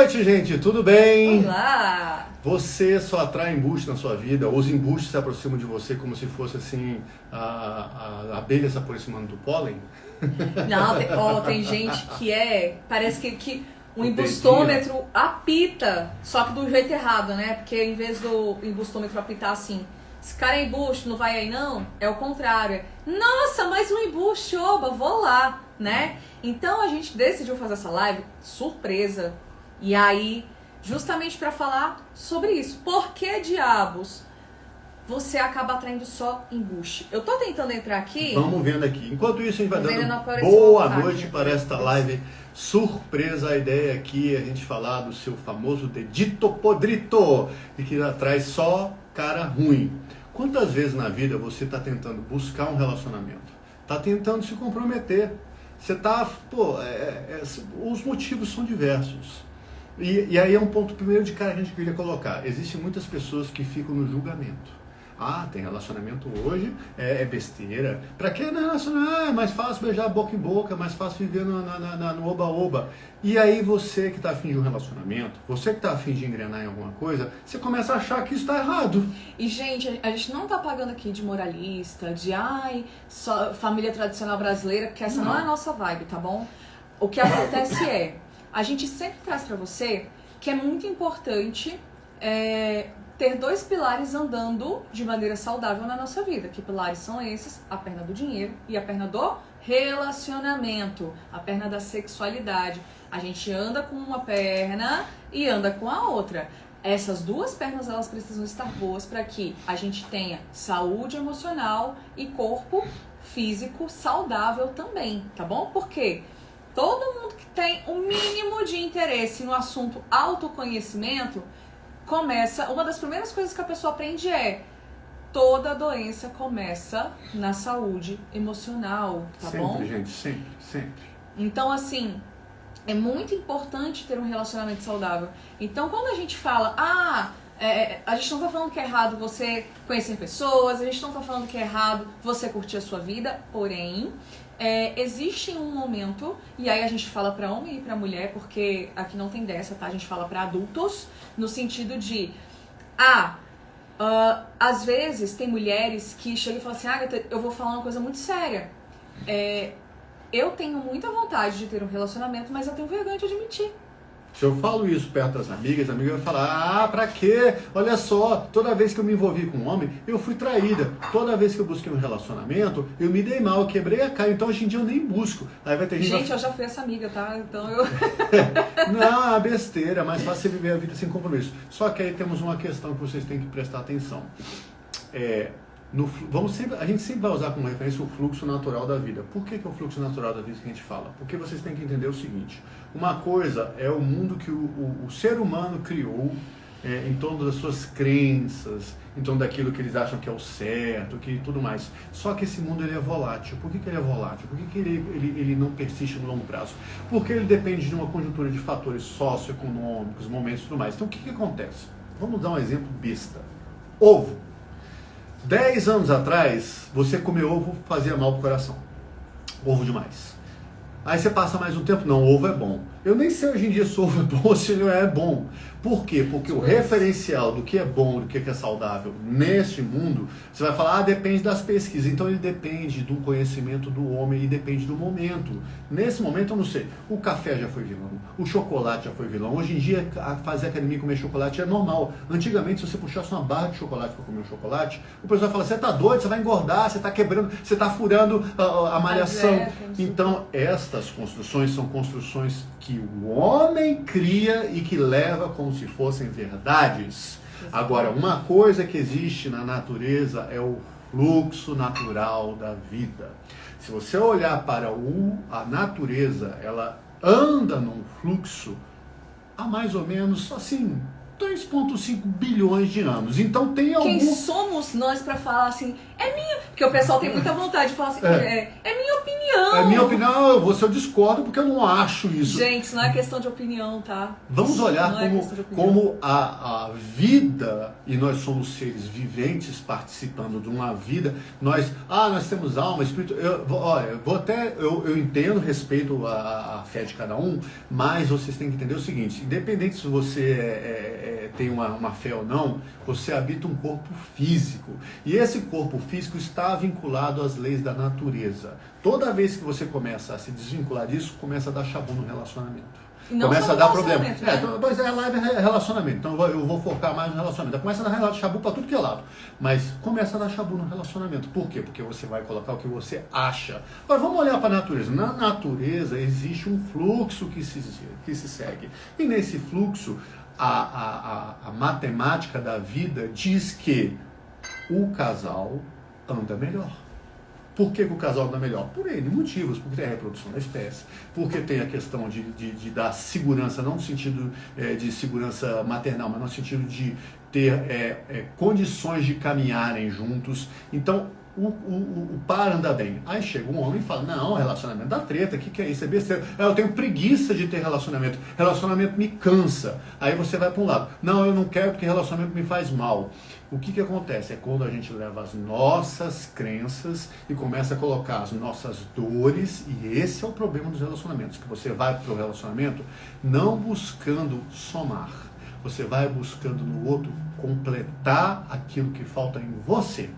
noite, gente, tudo bem? Olá! Você só atrai embuste na sua vida, os embustes se aproximam de você como se fosse assim, a abelha se aproximando do pólen? Não, tem gente que parece que o embustômetro apita, só que do jeito errado, né? Porque em vez do embustômetro apitar assim, esse cara é embuste, não vai aí não? É o contrário. Nossa, mais um embuste, oba, vou lá, né? Então a gente decidiu fazer essa live surpresa. E aí, justamente para falar sobre isso. Por que diabos você acaba atraindo só embuste? Eu tô tentando entrar aqui. Vamos vendo aqui. Enquanto isso, a gente vai dando boa noite para esta live surpresa. A ideia aqui é a gente falar do seu famoso dedito podrito e que atrai só cara ruim. Quantas vezes na vida você está tentando buscar um relacionamento? Está tentando se comprometer. Você está... os motivos são diversos. E aí é um ponto primeiro de cara que a gente queria colocar. Existem muitas pessoas que ficam no julgamento. Ah, tem relacionamento hoje, é besteira. Pra que não relacionar? É mais fácil beijar boca em boca, é mais fácil viver no oba-oba. E aí você que tá afim de um relacionamento, você que tá afim de engrenar em alguma coisa, você começa a achar que isso tá errado. E gente, a gente não tá pagando aqui de moralista, de só família tradicional brasileira, porque essa não é a nossa vibe, tá bom? O que acontece a gente sempre traz pra você que é muito importante ter dois pilares andando de maneira saudável na nossa vida. Que pilares são esses? A perna do dinheiro e a perna do relacionamento, a perna da sexualidade. A gente anda com uma perna e anda com a outra. Essas duas pernas, elas precisam estar boas para que a gente tenha saúde emocional e corpo físico saudável também, tá bom? Porque todo mundo que tem o mínimo de interesse no assunto autoconhecimento uma das primeiras coisas que a pessoa aprende toda doença começa na saúde emocional, tá bom? Sempre, gente, sempre. Então, assim, é muito importante ter um relacionamento saudável. Então, quando a gente fala, a gente não tá falando que é errado você conhecer pessoas, a gente não tá falando que é errado você curtir a sua vida, porém, existe um momento, e aí a gente fala pra homem e pra mulher, porque aqui não tem dessa, tá? A gente fala pra adultos, no sentido de, às vezes tem mulheres que chegam e falam assim, Agatha, eu vou falar uma coisa muito séria. Eu tenho muita vontade de ter um relacionamento, mas eu tenho vergonha de admitir. Se eu falo isso perto das amigas, a amiga vai falar, pra quê? Olha só, toda vez que eu me envolvi com um homem, eu fui traída. Toda vez que eu busquei um relacionamento, eu me dei mal, eu quebrei a cara, então hoje em dia eu nem busco. Aí vai ter gente, eu já fui essa amiga, tá? Então eu... Não, é besteira, mas fácil você viver a vida sem compromisso. Só que aí temos uma questão que vocês têm que prestar atenção. A gente sempre vai usar como referência o fluxo natural da vida. Por que é o fluxo natural da vida que a gente fala? Porque vocês têm que entender o seguinte. Uma coisa é o mundo que o ser humano criou em torno das suas crenças, em torno daquilo que eles acham que é o certo, que tudo mais. Só que esse mundo ele é volátil. Por que ele é volátil? Por que ele não persiste no longo prazo? Porque ele depende de uma conjuntura de fatores socioeconômicos, momentos e tudo mais. Então o que acontece? Vamos dar um exemplo besta. Ovo. 10 anos atrás, você comer ovo fazia mal pro coração. Ovo demais. Aí você passa mais um tempo, não, ovo é bom. Eu nem sei hoje em dia se ovo é bom ou se não é bom. Por quê? Porque o referencial do que é bom, do que é saudável neste mundo, você vai falar, depende das pesquisas. Então ele depende do conhecimento do homem e depende do momento. Nesse momento eu não sei, o café já foi vilão, o chocolate já foi vilão. Hoje em dia fazer academia e comer chocolate é normal. Antigamente se você puxasse uma barra de chocolate para comer um chocolate, o pessoal fala, você tá doido, você vai engordar, você tá quebrando, você tá furando a malhação. Então estas construções são construções que o homem cria e que leva como se fossem verdades. Agora, uma coisa que existe na natureza é o fluxo natural da vida. Se você olhar para a natureza, ela anda num fluxo há mais ou menos, assim, 2,5 bilhões de anos. Então tem algum... Quem somos nós para falar assim, é minha... Porque o pessoal tem muita vontade de falar assim, é minha opinião. opinião. É minha opinião, eu discordo porque eu não acho isso. Gente, isso não é questão de opinião, tá? Vamos olhar como a vida, e nós somos seres viventes participando de uma vida, nós temos alma, espírito, eu entendo, respeito a fé de cada um, mas vocês têm que entender o seguinte, independente se você tem uma fé ou não, você habita um corpo físico, e esse corpo físico está vinculado às leis da natureza. Toda vez que você começa a se desvincular disso, começa a dar chabu no relacionamento. Não começa a dar problema. Né? Pois é, a live é relacionamento. Então eu vou focar mais no relacionamento. Começa a dar chabu para tudo que é lado. Mas começa a dar chabu no relacionamento. Por quê? Porque você vai colocar o que você acha. Agora vamos olhar para a natureza. Na natureza existe um fluxo que se segue. E nesse fluxo, a matemática da vida diz que o casal anda melhor. Por que o casal anda melhor? Por N motivos, porque tem a reprodução da espécie, porque tem a questão de dar segurança, não no sentido de segurança maternal, mas no sentido de ter condições de caminharem juntos. Então, o par anda bem. Aí chega um homem e fala, não, relacionamento dá treta, o que é isso? É besteira. Eu tenho preguiça de ter relacionamento. Relacionamento me cansa. Aí você vai para um lado. Não, eu não quero porque relacionamento me faz mal. O que acontece? É quando a gente leva as nossas crenças e começa a colocar as nossas dores, e esse é o problema dos relacionamentos, que você vai para o relacionamento não buscando somar. Você vai buscando no outro completar aquilo que falta em você.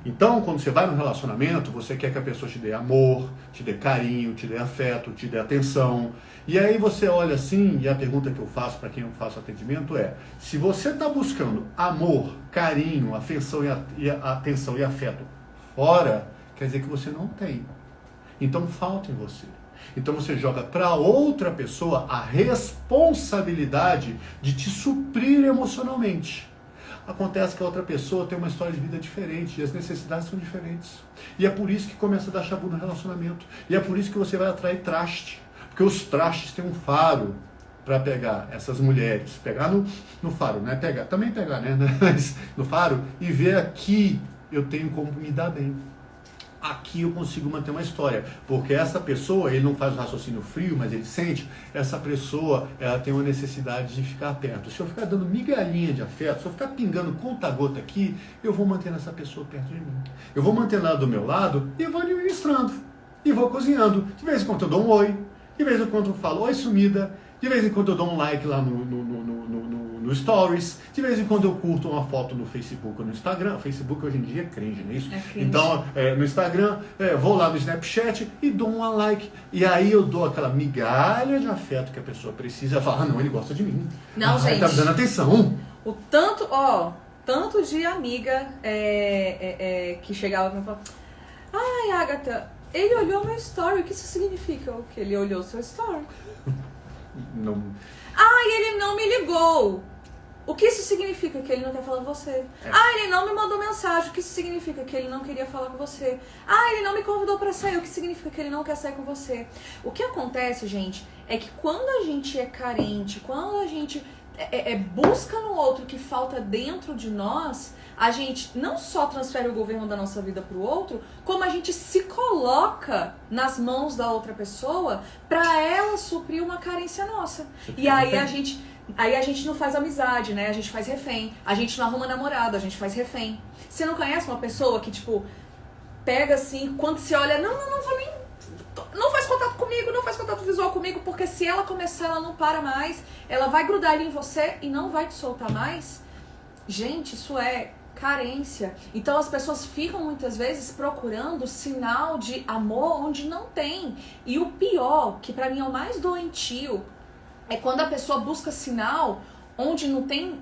Então, quando você vai no relacionamento, você quer que a pessoa te dê amor, te dê carinho, te dê afeto, te dê atenção. E aí você olha assim, e a pergunta que eu faço para quem eu faço atendimento é, se você está buscando amor, carinho, atenção e afeto fora, quer dizer que você não tem. Então falta em você. Então você joga para outra pessoa a responsabilidade de te suprir emocionalmente. Acontece que a outra pessoa tem uma história de vida diferente e as necessidades são diferentes. E é por isso que começa a dar chabu no relacionamento. E é por isso que você vai atrair traste. Porque os trastes têm um faro para pegar essas mulheres. Pegar no faro, né? Também pegar, né? Mas no faro e ver aqui eu tenho como me dar bem. Aqui eu consigo manter uma história, porque essa pessoa, ele não faz o raciocínio frio, mas ele sente, essa pessoa, ela tem uma necessidade de ficar perto. Se eu ficar dando migalhinha de afeto, se eu ficar pingando conta-gota aqui, eu vou mantendo essa pessoa perto de mim. Eu vou mantendo ela do meu lado e vou administrando, e vou cozinhando. De vez em quando eu dou um oi, de vez em quando eu falo oi sumida, de vez em quando eu dou um like lá no Stories, de vez em quando eu curto uma foto no Facebook ou no Instagram. O Facebook hoje em dia é cringe, não é isso? É cringe. Então, no Instagram, vou lá no Snapchat e dou um like. E aí eu dou aquela migalha de afeto que a pessoa precisa. Ela fala, não, ele gosta de mim. Não, gente. Ele tá me dando atenção. O tanto de amiga que chegava pra mim e falava, ai, Agatha, ele olhou meu story, o que isso significa? O que ele olhou seu story? Não. Ai, ele não me ligou. O que isso significa? Que ele não quer falar com você. Ah, ele não me mandou mensagem. O que isso significa? Que ele não queria falar com você. Ah, ele não me convidou pra sair. O que significa? Que ele não quer sair com você. O que acontece, gente, é que quando a gente é carente, quando a gente busca no outro o que falta dentro de nós, a gente não só transfere o governo da nossa vida pro outro, como a gente se coloca nas mãos da outra pessoa pra ela suprir uma carência nossa. E aí a gente não faz amizade, né? A gente faz refém. A gente não arruma namorado, a gente faz refém. Você não conhece uma pessoa que, tipo, pega assim, quando se olha, não vou nem... Não faz contato comigo, não faz contato visual comigo, porque se ela começar, ela não para mais, ela vai grudar ali em você e não vai te soltar mais. Gente, isso é carência. Então as pessoas ficam muitas vezes procurando sinal de amor onde não tem. E o pior, que pra mim é o mais doentio, é quando a pessoa busca sinal onde não tem,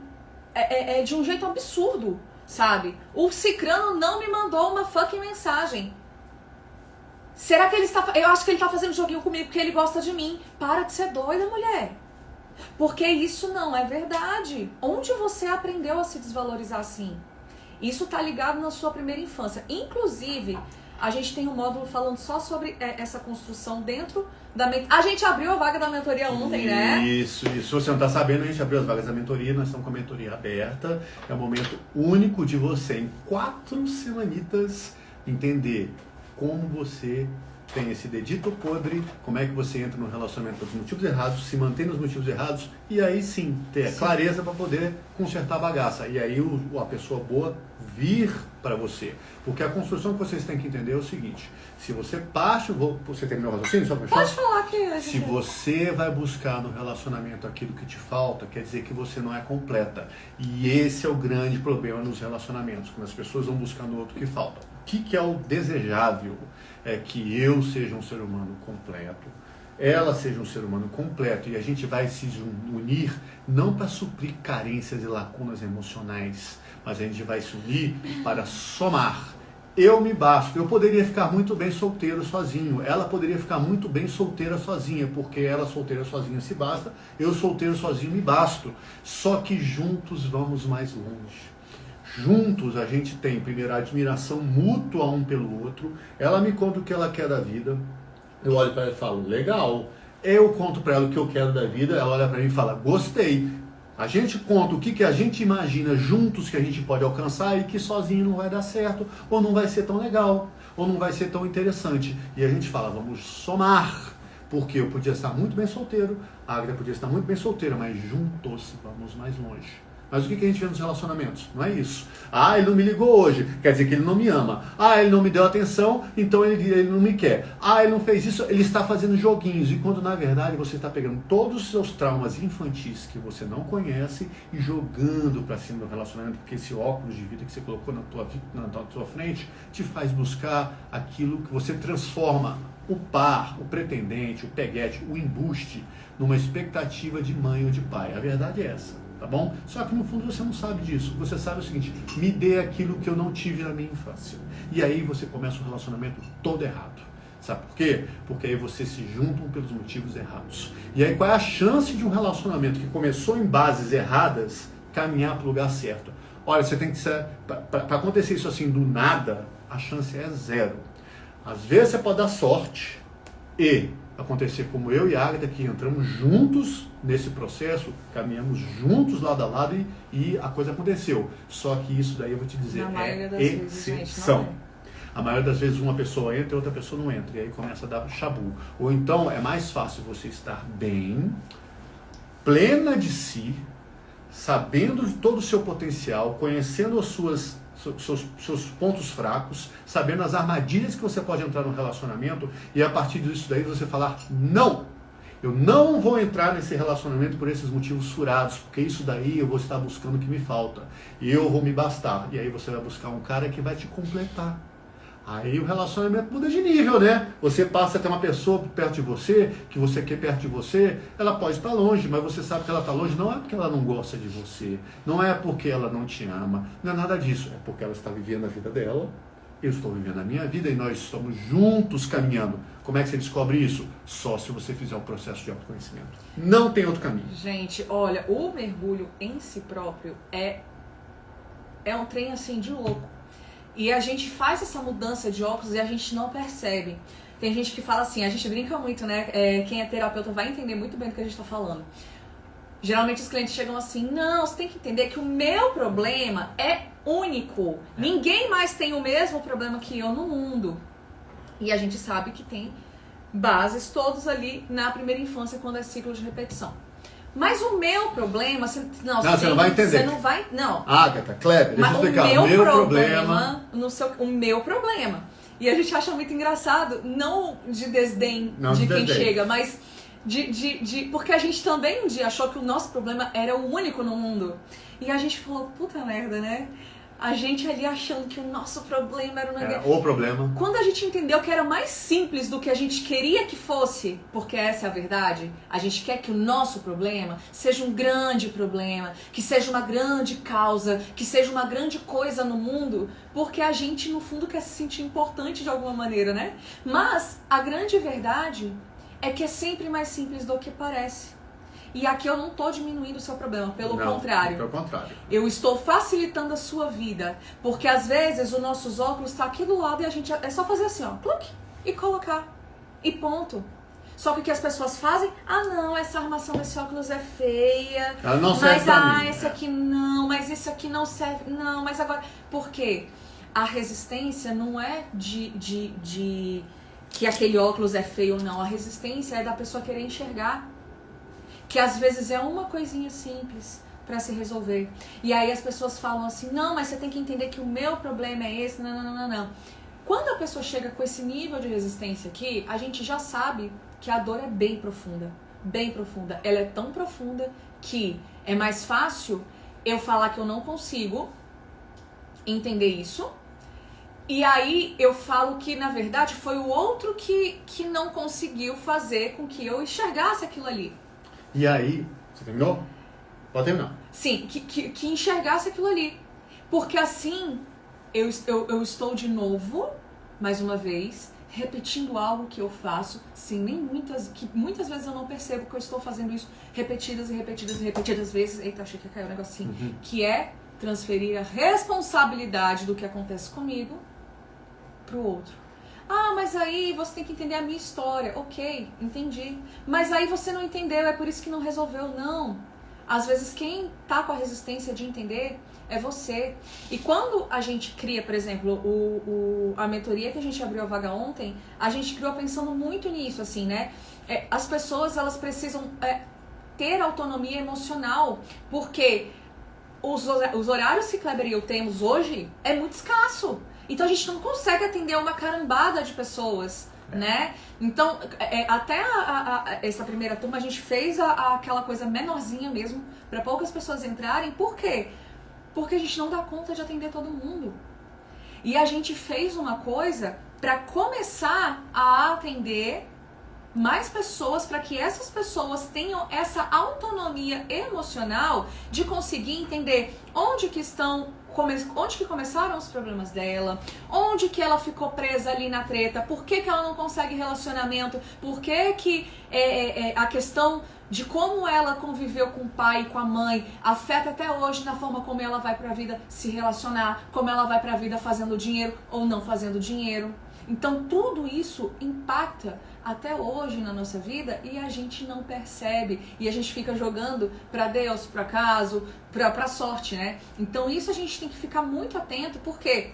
de um jeito absurdo, sabe? O cicrano não me mandou uma fucking mensagem. Será que ele está... Eu acho que ele está fazendo joguinho comigo porque ele gosta de mim. Para de ser doida, mulher. Porque isso não é verdade. Onde você aprendeu a se desvalorizar assim? Isso tá ligado na sua primeira infância. Inclusive, a gente tem um módulo falando só sobre essa construção dentro da... A gente abriu a vaga da mentoria ontem, né? Isso. Se você não tá sabendo, a gente abriu as vagas da mentoria. Nós estamos com a mentoria aberta. É um momento único de você, em 4 semanitas, entender como você tem esse dedito podre, como é que você entra no relacionamento pelos motivos errados, se mantém nos motivos errados, e aí sim, ter clareza para poder consertar a bagaça. E aí a pessoa boa vir para você. Porque a construção que vocês têm que entender é o seguinte, se você parte, você terminou o raciocínio? Só Pode falar que... Se você vai buscar no relacionamento aquilo que te falta, quer dizer que você não é completa. E esse é o grande problema nos relacionamentos, quando as pessoas vão buscar no outro que falta. O que é o desejável? É que eu seja um ser humano completo, ela seja um ser humano completo, e a gente vai se unir não para suprir carências e lacunas emocionais, mas a gente vai se unir para somar. Eu me basto. Eu poderia ficar muito bem solteiro sozinho. Ela poderia ficar muito bem solteira sozinha, porque ela solteira sozinha se basta, eu solteiro sozinho me basto. Só que juntos vamos mais longe. Juntos a gente tem, primeiro, a admiração mútua um pelo outro. Ela me conta o que ela quer da vida. Eu olho para ela e falo, legal. Eu conto para ela o que eu quero da vida. Ela olha para mim e fala, gostei. A gente conta o que a gente imagina juntos que a gente pode alcançar e que sozinho não vai dar certo, ou não vai ser tão legal, ou não vai ser tão interessante. E a gente fala, vamos somar. Porque eu podia estar muito bem solteiro, a Águeda podia estar muito bem solteira, mas juntos vamos mais longe. Mas o que a gente vê nos relacionamentos? Não é isso. Ah, ele não me ligou hoje, quer dizer que ele não me ama. Ah, ele não me deu atenção, então ele não me quer. Ah, ele não fez isso, ele está fazendo joguinhos. E quando na verdade você está pegando todos os seus traumas infantis que você não conhece e jogando para cima do relacionamento, porque esse óculos de vida que você colocou na tua frente te faz buscar aquilo que você transforma o par, o pretendente, o peguete, o embuste, numa expectativa de mãe ou de pai. A verdade é essa. Tá bom? Só que no fundo você não sabe disso. Você sabe o seguinte, me dê aquilo que eu não tive na minha infância. E aí você começa um relacionamento todo errado. Sabe por quê? Porque aí vocês se juntam pelos motivos errados. E aí qual é a chance de um relacionamento que começou em bases erradas caminhar para o lugar certo? Olha, você tem que ser... Para acontecer isso assim do nada, a chance é zero. Às vezes você pode dar sorte e acontecer como eu e a Águeda, que entramos juntos nesse processo, caminhamos juntos lado a lado e a coisa aconteceu. Só que isso daí eu vou te dizer, é exceção. A maioria das vezes uma pessoa entra e outra pessoa não entra, e aí começa a dar chabu. Ou então é mais fácil você estar bem, plena de si, sabendo de todo o seu potencial, conhecendo os seus pontos fracos, sabendo as armadilhas que você pode entrar no relacionamento, e a partir disso daí você falar, não, eu não vou entrar nesse relacionamento por esses motivos furados, porque isso daí eu vou estar buscando o que me falta, e eu vou me bastar, e aí você vai buscar um cara que vai te completar. Aí o relacionamento muda de nível, né? Você passa a ter uma pessoa perto de você, que você quer perto de você, ela pode estar longe, mas você sabe que ela está longe não é porque ela não gosta de você, não é porque ela não te ama, não é nada disso, é porque ela está vivendo a vida dela, eu estou vivendo a minha vida e nós estamos juntos caminhando. Como é que você descobre isso? Só se você fizer um processo de autoconhecimento. Não tem outro caminho. Gente, olha, o mergulho em si próprio é um trem assim de louco. E a gente faz essa mudança de óculos e a gente não percebe. Tem gente que fala assim, a gente brinca muito, né? Quem é terapeuta vai entender muito bem do que a gente está falando. Geralmente os clientes chegam assim, não, você tem que entender que o meu problema é único. Ninguém mais tem o mesmo problema que eu no mundo. E a gente sabe que tem bases todos ali na primeira infância, quando é ciclo de repetição. Mas o meu problema... Você não vai entender. Você não vai... Não. Agatha, Kleber, deixa eu explicar. O meu problema... O meu problema. E a gente acha muito engraçado, não de desdém de quem chega, mas porque a gente também um dia achou que o nosso problema era o único no mundo. E a gente falou, puta merda, né? A gente ali achando que o nosso problema era o problema. Quando a gente entendeu que era mais simples do que a gente queria que fosse, porque essa é a verdade, a gente quer que o nosso problema seja um grande problema, que seja uma grande causa, que seja uma grande coisa no mundo, porque a gente no fundo quer se sentir importante de alguma maneira, né? Mas a grande verdade é que é sempre mais simples do que parece. E aqui eu não estou diminuindo o seu problema, pelo contrário. Pelo contrário. Eu estou facilitando a sua vida, porque às vezes os nossos óculos estão aqui do lado e a gente é só fazer assim, ó, pluck, e colocar, e ponto. Só que o que as pessoas fazem, não, essa armação desse óculos é feia, ela não serve pra mim. Esse aqui não, mas esse aqui não serve, não, mas agora... Por quê? A resistência não é de que aquele óculos é feio ou não. A resistência é da pessoa querer enxergar. Que às vezes é uma coisinha simples para se resolver. E aí as pessoas falam assim, não, mas você tem que entender que o meu problema é esse, não. Quando a pessoa chega com esse nível de resistência aqui, a gente já sabe que a dor é bem profunda. Bem profunda. Ela é tão profunda que é mais fácil eu falar que eu não consigo entender isso. E aí eu falo que, na verdade, foi o outro que não conseguiu fazer com que eu enxergasse aquilo ali. E aí, você terminou? Pode terminar. Sim, que enxergasse aquilo ali. Porque assim, eu estou de novo, mais uma vez, repetindo algo que eu faço, sem nem muitas vezes eu não percebo que eu estou fazendo isso repetidas vezes. Eita, achei que caiu um negocinho. Que é transferir a responsabilidade do que acontece comigo pro outro. Ah, mas aí você tem que entender a minha história. Ok, entendi. Mas aí você não entendeu, é por isso que não resolveu. Não. Às vezes quem tá com a resistência de entender é você. E quando a gente cria, por exemplo, a mentoria que a gente abriu a vaga ontem, a gente criou pensando muito nisso, assim, né? As pessoas, elas precisam ter autonomia emocional, porque os horários que Kleber e eu temos hoje é muito escasso. Então a gente não consegue atender uma carambada de pessoas, né? Então, até essa primeira turma a gente fez aquela coisa menorzinha mesmo, para poucas pessoas entrarem. Por quê? Porque a gente não dá conta de atender todo mundo. E a gente fez uma coisa para começar a atender mais pessoas, para que essas pessoas tenham essa autonomia emocional de conseguir entender onde que começaram os problemas dela, onde que ela ficou presa ali na treta, por que ela não consegue relacionamento, por que a questão de como ela conviveu com o pai e com a mãe afeta até hoje na forma como ela vai pra vida se relacionar, como ela vai pra vida fazendo dinheiro ou não fazendo dinheiro. Então tudo isso impacta até hoje na nossa vida e a gente não percebe. E a gente fica jogando para Deus, para acaso, para sorte, né? Então isso a gente tem que ficar muito atento, porque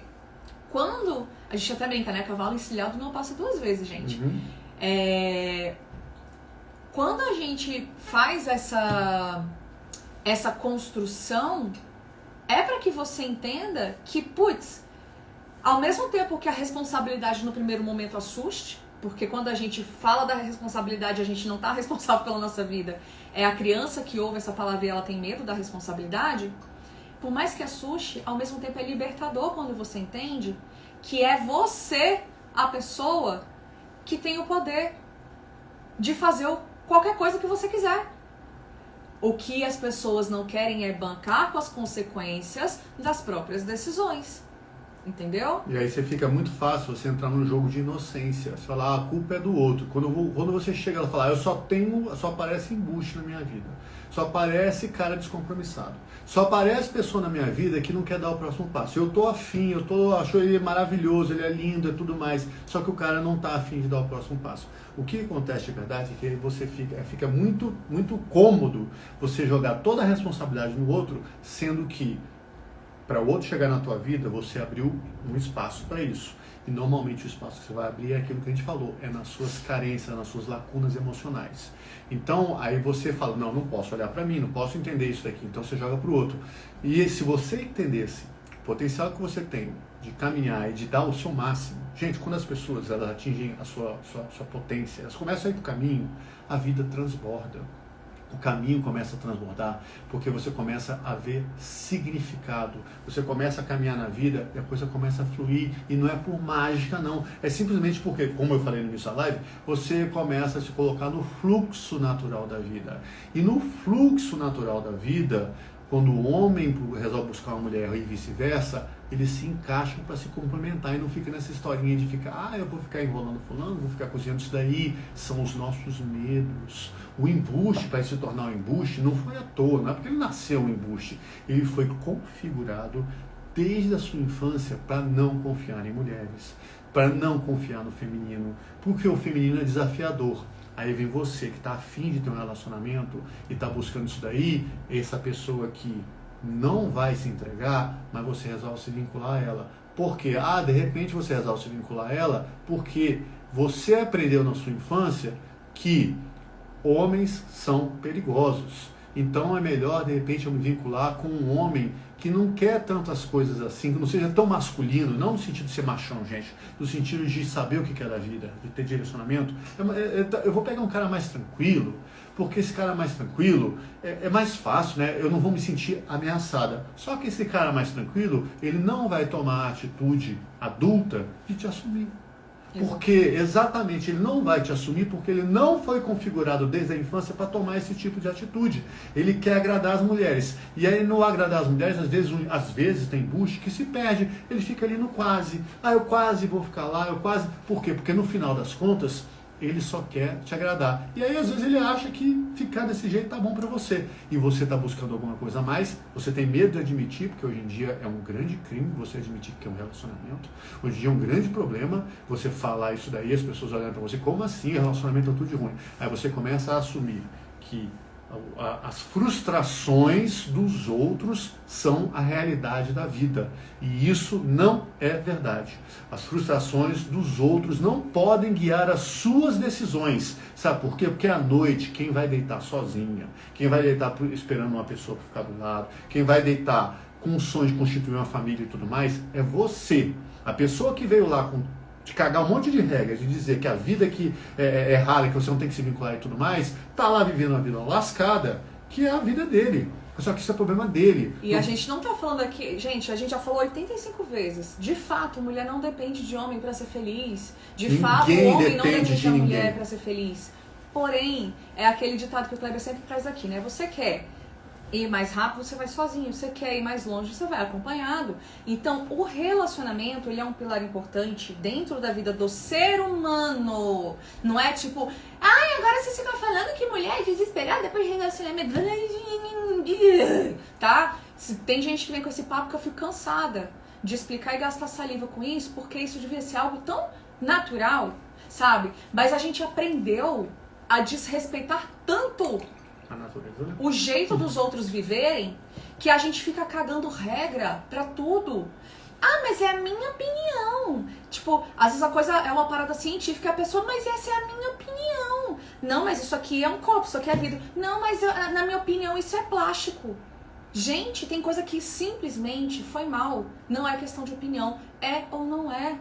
quando... A gente até brinca, né? Cavalo encilhado não passa duas vezes, gente. Quando a gente faz essa construção, é para que você entenda que, putz, ao mesmo tempo que a responsabilidade no primeiro momento assuste, porque quando a gente fala da responsabilidade, a gente não está responsável pela nossa vida, é a criança que ouve essa palavra e ela tem medo da responsabilidade, por mais que assuste, ao mesmo tempo é libertador quando você entende que é você a pessoa que tem o poder de fazer qualquer coisa que você quiser. O que as pessoas não querem é bancar com as consequências das próprias decisões. Entendeu? E aí fica muito fácil você entrar num jogo de inocência. Você fala, a culpa é do outro. Quando você chega e fala, só aparece embuste na minha vida. Só aparece cara descompromissado. Só aparece pessoa na minha vida que não quer dar o próximo passo. Eu tô afim, acho ele maravilhoso, ele é lindo e tudo mais. Só que o cara não tá afim de dar o próximo passo. O que acontece de verdade é que você fica muito, muito cômodo você jogar toda a responsabilidade no outro, sendo que para o outro chegar na tua vida, você abriu um espaço para isso. E normalmente o espaço que você vai abrir é aquilo que a gente falou, é nas suas carências, nas suas lacunas emocionais. Então, aí você fala, não posso olhar para mim, não posso entender isso daqui, então você joga para o outro. E se você entendesse o potencial que você tem de caminhar e de dar o seu máximo, gente, quando as pessoas elas atingem a sua potência, elas começam a ir para o caminho, a vida transborda. O caminho começa a transbordar, porque você começa a ver significado, você começa a caminhar na vida e a coisa começa a fluir, e não é por mágica não, é simplesmente porque, como eu falei no início da live, você começa a se colocar no fluxo natural da vida. E no fluxo natural da vida, quando o homem resolve buscar uma mulher e vice-versa, eles se encaixam para se complementar e não fica nessa historinha de ficar, eu vou ficar enrolando fulano, vou ficar cozinhando isso daí. São os nossos medos. O embuste, para se tornar um embuste, não foi à toa, não é porque ele nasceu um embuste. Ele foi configurado desde a sua infância para não confiar em mulheres, para não confiar no feminino, porque o feminino é desafiador. Aí vem você que está afim de ter um relacionamento e está buscando isso daí, essa pessoa que não vai se entregar, mas você resolve se vincular a ela. Por quê? De repente você resolve se vincular a ela porque Você aprendeu na sua infância que homens são perigosos. Então é melhor, de repente, eu me vincular com um homem que não quer tantas coisas assim, que não seja tão masculino, não no sentido de ser machão, gente, no sentido de saber o que é da vida, de ter direcionamento. Eu vou pegar um cara mais tranquilo, porque esse cara mais tranquilo é mais fácil, né? Eu não vou me sentir ameaçada. Só que esse cara mais tranquilo, ele não vai tomar a atitude adulta de te assumir. Porque, exatamente, ele não vai te assumir porque ele não foi configurado desde a infância para tomar esse tipo de atitude. Ele quer agradar as mulheres. E aí, no agradar as mulheres, às vezes tem embuste que se perde. Ele fica ali no quase. Ah, eu quase vou ficar lá, eu quase... Por quê? Porque no final das contas, ele só quer te agradar. E aí, às vezes, ele acha que ficar desse jeito tá bom para você. E você tá buscando alguma coisa a mais, você tem medo de admitir, porque hoje em dia é um grande crime você admitir que é um relacionamento. Hoje em dia é um grande problema você falar isso daí, as pessoas olhando para você, como assim? Relacionamento é tudo de ruim. Aí você começa a assumir que as frustrações dos outros são a realidade da vida. E isso não é verdade. As frustrações dos outros não podem guiar as suas decisões. Sabe por quê? Porque à noite, quem vai deitar sozinha, quem vai deitar esperando uma pessoa para ficar do lado, quem vai deitar com o sonho de constituir uma família e tudo mais, é você. A pessoa que veio lá de cagar um monte de regras, de dizer que a vida que é rara, que você não tem que se vincular e tudo mais, tá lá vivendo uma vida lascada, que é a vida dele. Só que isso é problema dele. E a gente não tá falando aqui... Gente, a gente já falou 85 vezes. De fato, mulher não depende de homem para ser feliz. De fato, o homem não depende da mulher para ser feliz. Porém, é aquele ditado que o Kleber sempre traz aqui, né? Você quer ir mais rápido, você vai sozinho. Você quer ir mais longe, você vai acompanhado. Então, o relacionamento, ele é um pilar importante dentro da vida do ser humano. Não é tipo... Ai, agora você fica falando que mulher é desesperada depois de relacionamento. Tá? Tem gente que vem com esse papo que eu fico cansada de explicar e gastar saliva com isso, porque isso devia ser algo tão natural, sabe? Mas a gente aprendeu a desrespeitar tanto a natureza, né? O jeito dos outros viverem, que a gente fica cagando regra pra tudo. Ah, mas é a minha opinião. Tipo, às vezes a coisa é uma parada científica, a pessoa, mas essa é a minha opinião. Não, mas isso aqui é um copo, isso aqui é vidro. Não, mas na minha opinião isso é plástico. Gente, tem coisa que simplesmente foi mal. Não é questão de opinião. É ou não é.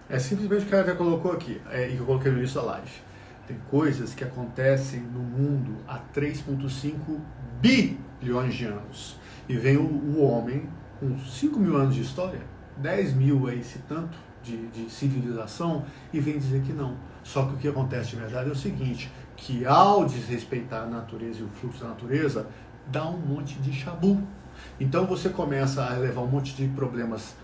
É simplesmente o que ela já colocou aqui, e que eu coloquei no início da live. Tem coisas que acontecem no mundo há 3,5 bilhões de anos. E vem o homem com 5 mil anos de história, 10 mil aí, se tanto, de civilização, e vem dizer que não. Só que o que acontece de verdade é o seguinte, que ao desrespeitar a natureza e o fluxo da natureza, dá um monte de chabu. Então você começa a levar um monte de problemas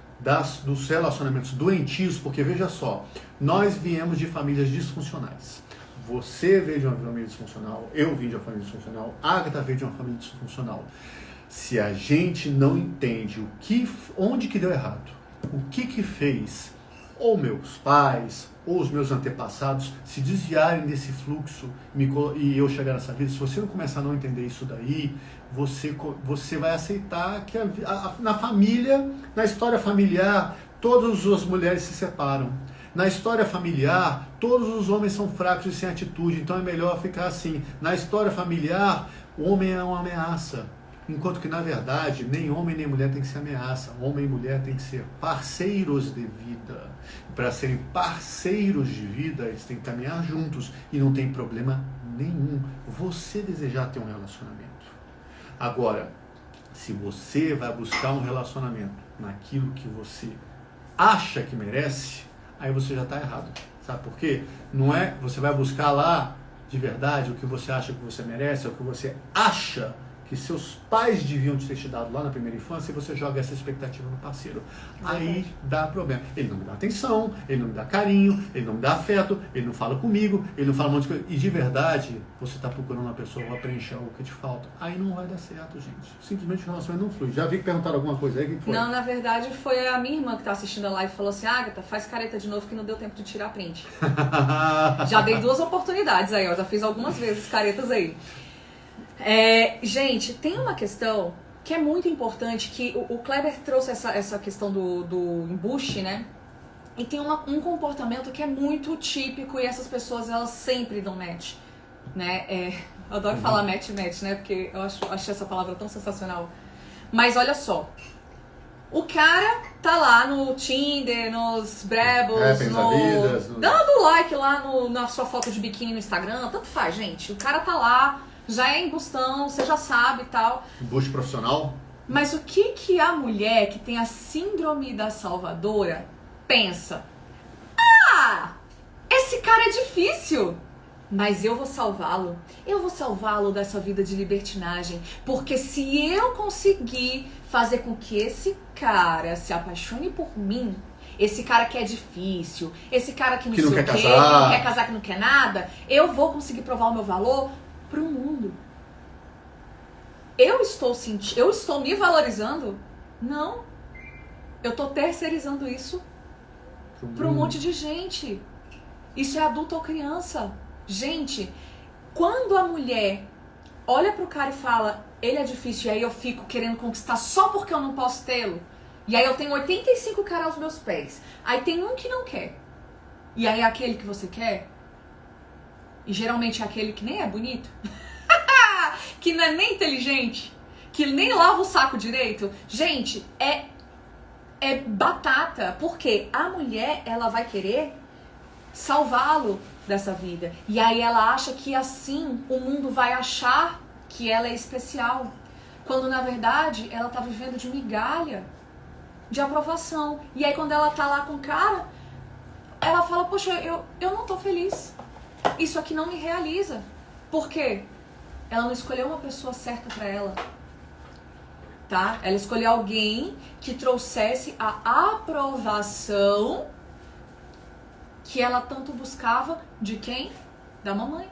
dos relacionamentos doentios, porque veja só, nós viemos de famílias disfuncionais. Você veio de uma família disfuncional, eu vim de uma família disfuncional, a Agatha veio de uma família disfuncional. Se a gente não entende onde que deu errado, o que fez, ou meus pais, ou os meus antepassados se desviarem desse fluxo e eu chegar nessa vida, se você não começar a não entender isso daí, você vai aceitar que na família, na história familiar, todas as mulheres se separam. Na história familiar, todos os homens são fracos e sem atitude, então é melhor ficar assim. Na história familiar, o homem é uma ameaça. Enquanto que, na verdade, nem homem nem mulher tem que ser ameaça. Homem e mulher tem que ser parceiros de vida. Para serem parceiros de vida, eles têm que caminhar juntos e não tem problema nenhum você desejar ter um relacionamento. Agora, se você vai buscar um relacionamento naquilo que você acha que merece, aí você já está errado. Sabe por quê? Não é você vai buscar lá de verdade o que você acha que você merece, é o que você acha que seus pais deviam ter te dado lá na primeira infância, e você joga essa expectativa no parceiro. Aí dá problema. Ele não me dá atenção, ele não me dá carinho, ele não me dá afeto, ele não fala comigo, ele não fala um monte de coisa. E de verdade, você está procurando uma pessoa para preencher o que te falta. Aí não vai dar certo, gente. Simplesmente o relacionamento não flui. Já vi que perguntaram alguma coisa aí, o que foi? Não, na verdade foi a minha irmã que está assistindo a live e falou assim, Agatha, faz careta de novo que não deu tempo de tirar print. Já dei 2 oportunidades aí, ó. Já fiz algumas vezes caretas aí. Gente, tem uma questão que é muito importante, que o Kleber trouxe essa questão do embuste, né? E tem um comportamento que é muito típico e essas pessoas, elas sempre dão match, né? Eu adoro falar match, né? Porque eu acho essa palavra tão sensacional. Mas olha só, o cara tá lá no Tinder, nos Brabbles, dando like lá na sua foto de biquíni no Instagram, tanto faz, gente. O cara tá lá, já é embustão, você já sabe e tal. Embuste profissional. Mas o que a mulher que tem a síndrome da salvadora pensa? Ah, esse cara é difícil, mas eu vou salvá-lo. Eu vou salvá-lo dessa vida de libertinagem, porque se eu conseguir fazer com que esse cara se apaixone por mim, esse cara que é difícil, esse cara que não sei o quê, que não quer casar, que não quer nada, eu vou conseguir provar o meu valor pro mundo. Eu estou me valorizando? Não. Eu tô terceirizando isso para um monte de gente. Isso é adulto ou criança. Gente, quando a mulher olha pro cara e fala, ele é difícil, e aí eu fico querendo conquistar só porque eu não posso tê-lo, e aí eu tenho 85 caras aos meus pés, aí tem um que não quer, e aí é aquele que você quer, e geralmente é aquele que nem é bonito, que não é nem inteligente, que nem lava o saco direito, gente, é batata, porque a mulher, ela vai querer salvá-lo dessa vida. E aí ela acha que assim o mundo vai achar que ela é especial. Quando na verdade ela tá vivendo de migalha, de aprovação. E aí quando ela tá lá com o cara, ela fala, poxa, eu não tô feliz. Isso aqui não me realiza. Por quê? Ela não escolheu uma pessoa certa pra ela. Tá? Ela escolheu alguém que trouxesse a aprovação que ela tanto buscava de quem? Da mamãe.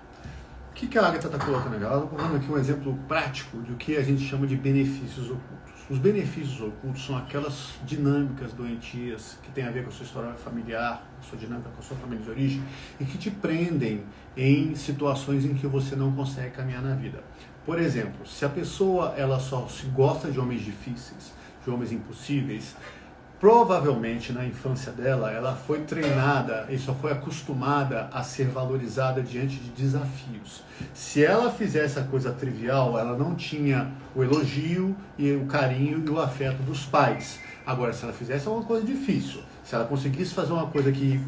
O que a Agatha está colocando aqui? Ela está colocando aqui um exemplo prático do que a gente chama de benefícios ocultos. Os benefícios ocultos são aquelas dinâmicas doentias que tem a ver com a sua história familiar, a sua dinâmica com a sua família de origem, e que te prendem em situações em que você não consegue caminhar na vida. Por exemplo, se a pessoa ela só se gosta de homens difíceis, de homens impossíveis, provavelmente na infância dela, ela foi treinada e só foi acostumada a ser valorizada diante de desafios. Se ela fizesse a coisa trivial, ela não tinha o elogio e o carinho e o afeto dos pais. Agora, se ela fizesse uma coisa difícil, se ela conseguisse fazer uma coisa que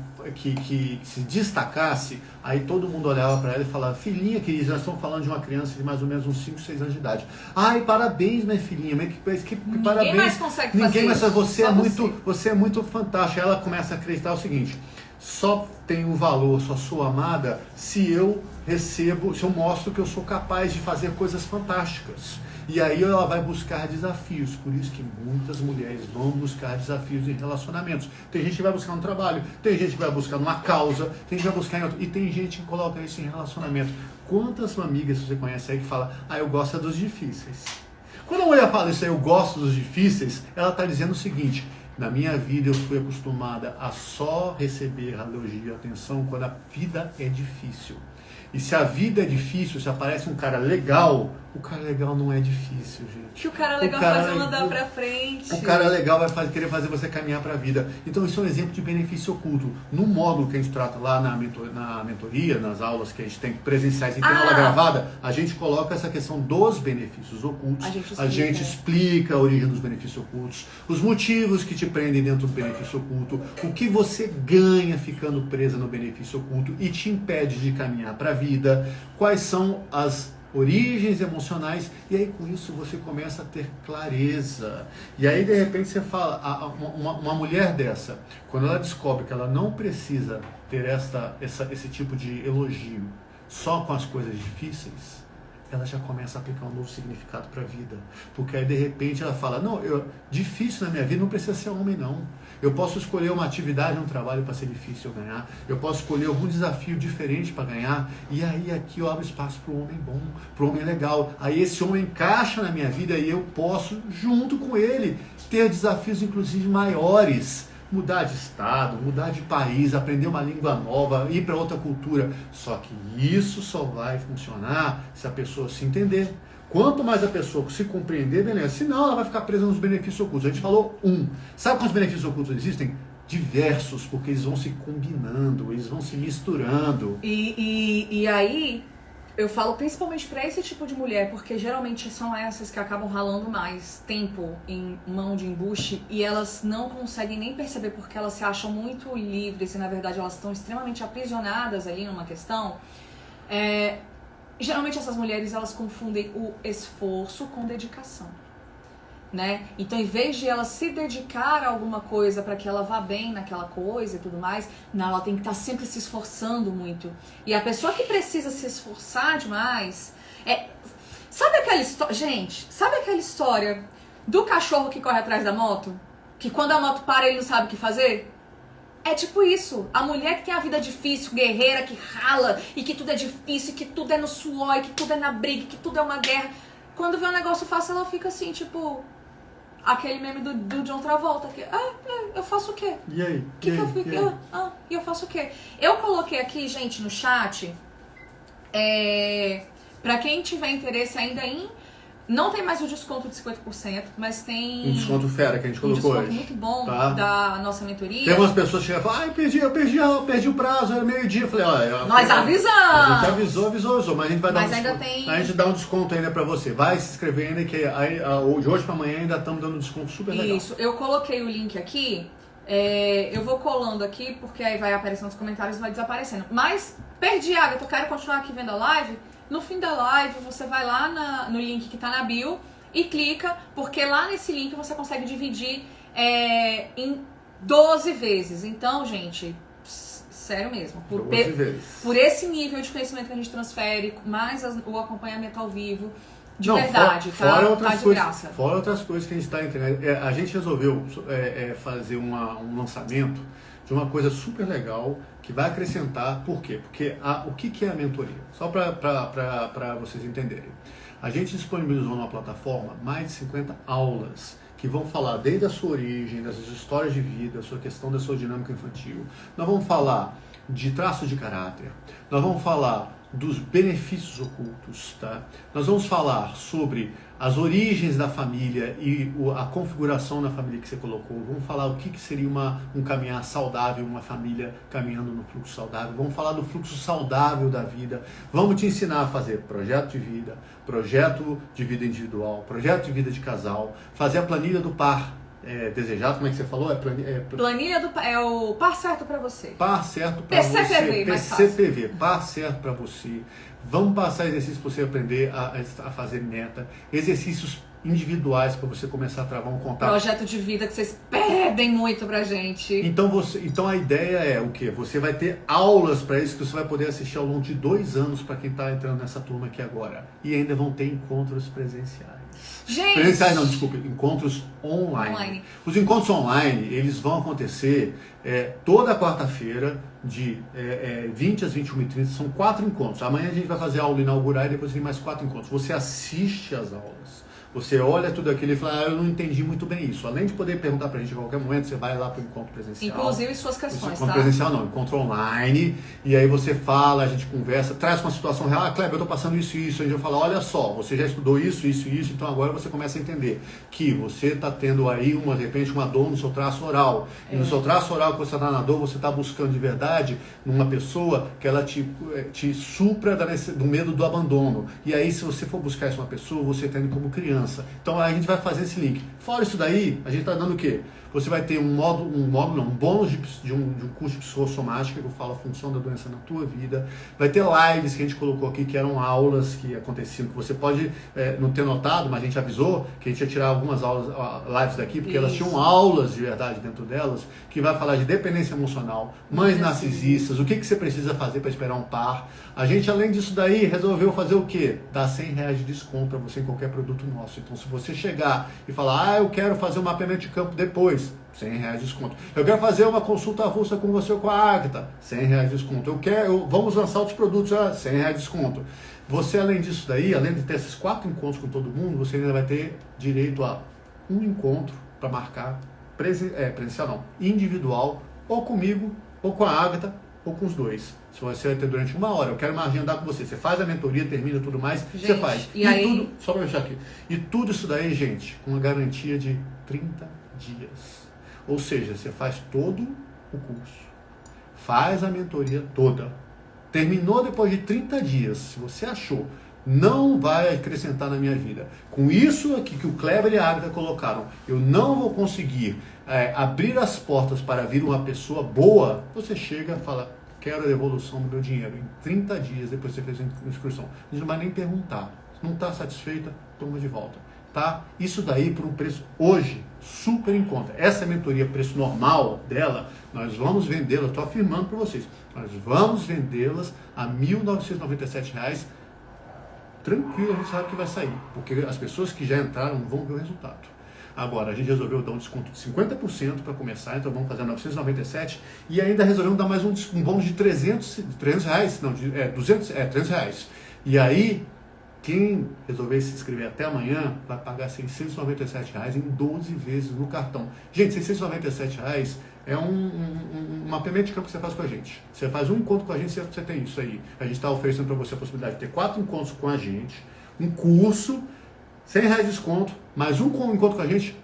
se destacasse, aí todo mundo olhava para ela e falava, filhinha querida, nós estamos falando de uma criança de mais ou menos uns 5, 6 anos de idade. Ai, parabéns, minha filhinha, que parabéns. Ninguém mais consegue fazer isso. Você é muito fantástica. Ela começa a acreditar o seguinte, só tenho valor, só sou amada se eu mostro que eu sou capaz de fazer coisas fantásticas. E aí ela vai buscar desafios, por isso que muitas mulheres vão buscar desafios em relacionamentos. Tem gente que vai buscar no trabalho, tem gente que vai buscar numa causa, tem gente que vai buscar em outro, e tem gente que coloca isso em relacionamento. Quantas amigas você conhece aí que fala, eu gosto dos difíceis? Quando a mulher fala isso aí, eu gosto dos difíceis, ela está dizendo o seguinte, na minha vida eu fui acostumada a só receber elogio e atenção quando a vida é difícil. E se a vida é difícil, se aparece um cara legal, o cara legal não é difícil, gente. Que o cara legal faz você andar pra frente. O cara legal vai querer fazer você caminhar pra vida. Então isso é um exemplo de benefício oculto. No módulo que a gente trata lá na mentoria, nas aulas que a gente tem presenciais e tem aula gravada, a gente coloca essa questão dos benefícios ocultos. A gente explica a origem dos benefícios ocultos, os motivos que te prendem dentro do benefício oculto, o que você ganha ficando presa no benefício oculto e te impede de caminhar pra vida, quais são as origens emocionais, e aí com isso você começa a ter clareza. E aí de repente você fala, uma mulher dessa, quando ela descobre que ela não precisa ter esse tipo de elogio só com as coisas difíceis, ela já começa a aplicar um novo significado para a vida. Porque aí de repente ela fala, não, difícil na minha vida não precisa ser homem não. Eu posso escolher uma atividade, um trabalho para ser difícil eu ganhar. Eu posso escolher algum desafio diferente para ganhar. E aí aqui eu abro espaço para o homem bom, para o homem legal. Aí esse homem encaixa na minha vida e eu posso, junto com ele, ter desafios inclusive maiores. Mudar de estado, mudar de país, aprender uma língua nova, ir para outra cultura. Só que isso só vai funcionar se a pessoa se entender. Quanto mais a pessoa se compreender, beleza. Senão ela vai ficar presa nos benefícios ocultos. A gente falou Sabe quantos benefícios ocultos existem? diversos, porque eles vão se combinando, eles vão se misturando. E aí, eu falo principalmente pra esse tipo de mulher, porque geralmente são essas que acabam ralando mais tempo em mão de embuste e elas não conseguem nem perceber porque elas se acham muito livres e na verdade elas estão extremamente aprisionadas ali numa questão. Geralmente essas mulheres elas confundem o esforço com dedicação. Né? Então, em vez de ela se dedicar a alguma coisa para que ela vá bem naquela coisa e tudo mais, não, ela tem que estar sempre se esforçando muito. E a pessoa que precisa se esforçar demais sabe aquela história, gente, sabe aquela história do cachorro que corre atrás da moto? Que quando a moto para ele não sabe o que fazer? É tipo isso. A mulher que tem a vida difícil, guerreira, que rala e que tudo é difícil, que tudo é no suor, e que tudo é na briga, que tudo é uma guerra. Quando vê um negócio fácil, ela fica assim, tipo... Aquele meme do John Travolta, que eu faço o quê? E aí? E eu faço o quê? Eu coloquei aqui, gente, no chat, pra quem tiver interesse ainda em... Não tem mais o desconto de 50%, mas tem... Um desconto fera que a gente colocou hoje. Um desconto muito bom da nossa mentoria. Tem umas pessoas que chegam e falam, eu perdi o prazo, era meio-dia. Eu falei, olha... Nós avisamos! A gente avisou, mas a gente vai dar ainda tem... A gente dá um desconto ainda pra você. Vai se inscrever ainda, que de hoje pra amanhã ainda estamos dando um desconto super legal. Isso, eu coloquei o link aqui, eu vou colando aqui, porque aí vai aparecendo nos comentários e vai desaparecendo. Mas, perdi, Agatha, eu quero continuar aqui vendo a live. No fim da live, você vai lá no link que tá na bio e clica, porque lá nesse link você consegue dividir em 12 vezes. Então, gente, sério mesmo. Por esse nível de conhecimento que a gente transfere, mais o acompanhamento ao vivo, verdade, fora tá de graça. Fora outras coisas que a gente está entendendo. A gente resolveu fazer um lançamento de uma coisa super legal que vai acrescentar. Por quê? Porque o que é a mentoria? Só para vocês entenderem. A gente disponibilizou numa plataforma mais de 50 aulas que vão falar desde a sua origem, das histórias de vida, a sua questão da sua dinâmica infantil. Nós vamos falar de traços de caráter. Nós vamos falar dos benefícios ocultos, tá? Nós vamos falar sobre as origens da família e a configuração da família que você colocou. Vamos falar o que seria um caminhar saudável, uma família caminhando no fluxo saudável. Vamos falar do fluxo saudável da vida. Vamos te ensinar a fazer projeto de vida individual, projeto de vida de casal, fazer a planilha do par desejado, como é que você falou? Planilha é o par certo para você. Par certo para você. PCPV, par certo para você. Vamos passar exercícios para você aprender a fazer meta, exercícios individuais para você começar a travar um contato. Projeto de vida que vocês pedem muito pra gente. Então a ideia é o quê? Você vai ter aulas para isso que você vai poder assistir ao longo de 2 anos para quem está entrando nessa turma aqui agora. E ainda vão ter encontros presenciais. Gente! Presenciais não, desculpe, encontros online. Os encontros online, eles vão acontecer toda quarta-feira, de 20 às 21h30, são 4 encontros. Amanhã a gente vai fazer a aula inaugural e depois tem mais 4 encontros. Você assiste às aulas. Você olha tudo aquilo e fala, eu não entendi muito bem isso. Além de poder perguntar pra gente a qualquer momento, você vai lá pro encontro presencial. Inclusive suas questões, encontro presencial não, encontro online. E aí você fala, a gente conversa, traz uma situação real. Kleber, eu tô passando isso e isso. A gente vai falar, olha só, você já estudou isso, então agora você começa a entender que você tá tendo aí, de repente, uma dor no seu traço oral. E no seu traço oral que você tá na dor, você tá buscando de verdade numa pessoa que ela te supra do medo do abandono. E aí, se você for buscar isso uma pessoa, você tá indo como criança. Então a gente vai fazer esse link. Fora isso daí, a gente está dando o quê? Você vai ter um bônus de um curso de psicossomática, que eu falo a função da doença na tua vida. Vai ter lives que a gente colocou aqui, que eram aulas que aconteciam, que você pode não ter notado, mas a gente avisou que a gente ia tirar algumas lives daqui, porque elas tinham aulas de verdade dentro delas, que vai falar de dependência emocional, mães narcisistas, o que você precisa fazer para esperar um par. A gente, além disso daí, resolveu fazer o quê? Dar R$100 de desconto para você em qualquer produto nosso. Então, se você chegar e falar, eu quero fazer um mapeamento de campo depois, R$100 de desconto. Eu quero fazer uma consulta avulsa com você ou com a Agatha, R$100 de desconto. Vamos lançar outros produtos, R$100 de desconto. Você, além disso daí, além de ter esses 4 encontros com todo mundo, você ainda vai ter direito a um encontro para marcar presencial não, individual, ou comigo, ou com a Agatha, ou com os dois. Se você vai ter durante 1 hora, eu quero agendar com você. Você faz a mentoria, termina tudo mais, gente, você faz. E aí... tudo, só para fechar aqui. E tudo isso daí, gente, com uma garantia de 30 dias. Ou seja, você faz todo o curso, faz a mentoria toda, terminou depois de 30 dias, se você achou, não vai acrescentar na minha vida, com isso aqui que o Kleber e a Agatha colocaram, eu não vou conseguir abrir as portas para vir uma pessoa boa, você chega e fala, quero a devolução do meu dinheiro, em 30 dias depois que você fez a inscrição. A gente não vai nem perguntar, não está satisfeita, toma de volta. Tá? Isso daí por um preço hoje super em conta. Essa mentoria, preço normal dela, nós vamos vendê-la, estou afirmando para vocês, nós vamos vendê-las a R$ 1.997, tranquilo, a gente sabe que vai sair, porque as pessoas que já entraram vão ver o resultado. Agora, a gente resolveu dar um desconto de 50% para começar, então vamos fazer 997 e ainda resolvemos dar mais um bônus de 300 reais, não, 300 reais. E aí, quem resolver se inscrever até amanhã vai pagar R$ 697 em 12 vezes no cartão. Gente, R$ 697 é uma pimenta de campo que você faz com a gente. Você faz um encontro com a gente, você tem isso aí. A gente está oferecendo para você a possibilidade de ter 4 encontros com a gente, um curso, R$ 100 de desconto, mais um encontro com a gente,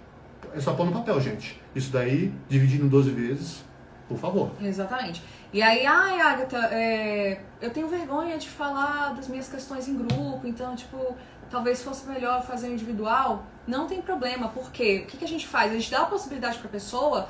é só pôr no papel, gente. Isso daí, dividindo em 12 vezes, por favor. Exatamente. E aí, Agatha, eu tenho vergonha de falar das minhas questões em grupo, então, tipo, talvez fosse melhor fazer individual. Não tem problema, porque o que a gente faz? A gente dá a possibilidade para a pessoa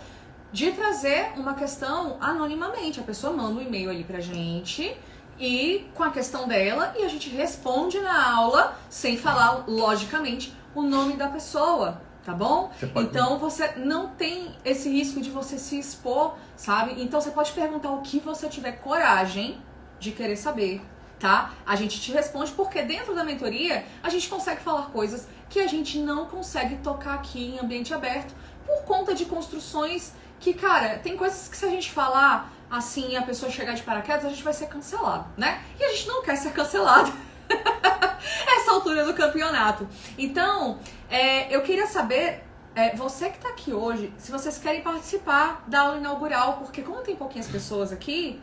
de trazer uma questão anonimamente. A pessoa manda um e-mail ali pra gente e com a questão dela e a gente responde na aula sem falar, logicamente, o nome da pessoa. Tá bom? Então você não tem esse risco de você se expor, sabe? Então você pode perguntar o que você tiver coragem de querer saber, tá? A gente te responde porque dentro da mentoria a gente consegue falar coisas que a gente não consegue tocar aqui em ambiente aberto por conta de construções que, cara, tem coisas que se a gente falar assim e a pessoa chegar de paraquedas, a gente vai ser cancelado, né? E a gente não quer ser cancelado. Essa altura do campeonato. Então, eu queria saber, você que tá aqui hoje, se vocês querem participar da aula inaugural, porque como tem pouquinhas pessoas aqui,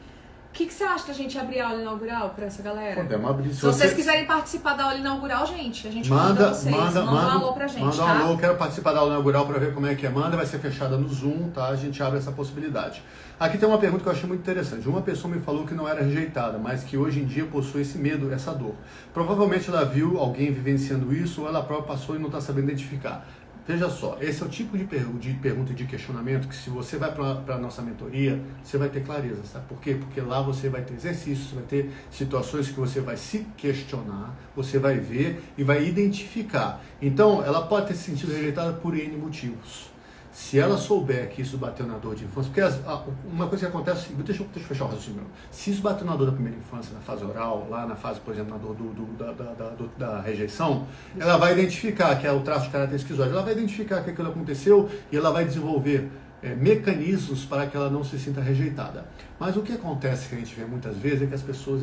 o que você acha da gente abrir a aula inaugural pra essa galera? Podemos abrir. Se vocês quiserem participar da aula inaugural, gente, a gente manda vocês. Manda um alô pra gente, manda tá? um alô, quero participar da aula inaugural para ver como é que é. Manda, vai ser fechada no Zoom, tá? A gente abre essa possibilidade. Aqui tem uma pergunta que eu achei muito interessante. Uma pessoa me falou que não era rejeitada, mas que hoje em dia possui esse medo, essa dor. Provavelmente ela viu alguém vivenciando isso ou ela própria passou e não está sabendo identificar. Veja só, esse é o tipo de pergunta e de questionamento que se você vai para a nossa mentoria, você vai ter clareza, sabe por quê? Porque lá você vai ter exercícios, vai ter situações que você vai se questionar, você vai ver e vai identificar. Então, ela pode ter se sentido rejeitada por N motivos. Se ela souber que isso bateu na dor de infância, porque uma coisa que acontece, deixa eu fechar o raciocínio. Se isso bateu na dor da primeira infância, na fase oral, lá na fase, por exemplo, na dor da rejeição, ela vai identificar que é o traço de caráter esquizoide, ela vai identificar que aquilo aconteceu e ela vai desenvolver mecanismos para que ela não se sinta rejeitada. Mas o que acontece, que a gente vê muitas vezes, é que as pessoas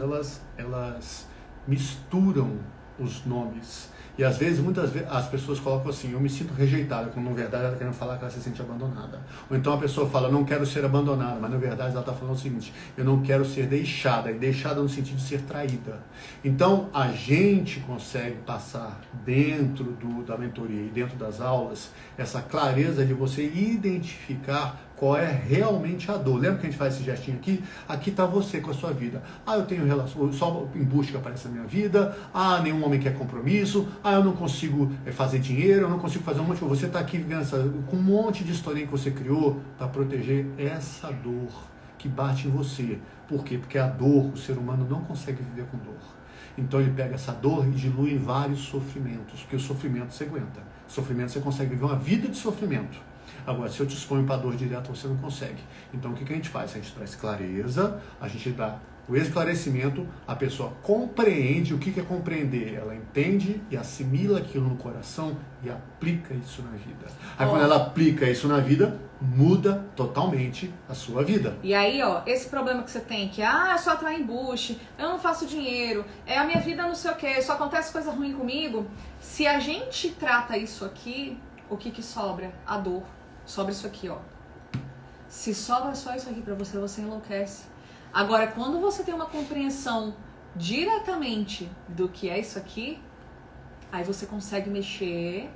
elas misturam os nomes. E às vezes, muitas vezes, as pessoas colocam assim, eu me sinto rejeitada, quando na verdade ela está querendo falar que ela se sente abandonada. Ou então a pessoa fala, não quero ser abandonada, mas na verdade ela está falando o seguinte, eu não quero ser deixada, e deixada no sentido de ser traída. Então a gente consegue passar dentro da mentoria e dentro das aulas, essa clareza de você identificar qual é realmente a dor. Lembra que a gente faz esse gestinho aqui? Aqui está você com a sua vida. Eu tenho relação, só embuste que aparece na minha vida. Nenhum homem quer compromisso. Eu não consigo fazer dinheiro, eu não consigo fazer um monte de coisa. Você está aqui vivendo com um monte de historinha que você criou para proteger essa dor que bate em você. Por quê? Porque a dor, o ser humano não consegue viver com dor. Então ele pega essa dor e dilui em vários sofrimentos, porque o sofrimento você aguenta. Sofrimento você consegue viver uma vida de sofrimento. Agora, se eu te exponho para a dor direta, você não consegue. Então, o que a gente faz? A gente traz clareza, a gente dá o esclarecimento, a pessoa compreende. O que é compreender? Ela entende e assimila aquilo no coração e aplica isso na vida. Aí, quando ela aplica isso na vida, muda totalmente a sua vida. E aí, esse problema que você tem, que eu só atraio embuste, eu não faço dinheiro, a minha vida não sei o que, só acontece coisa ruim comigo. Se a gente trata isso aqui, o que sobra? A dor. Sobra isso aqui, Se sobra só isso aqui pra você, você enlouquece. Agora, quando você tem uma compreensão diretamente do que é isso aqui, aí você consegue mexer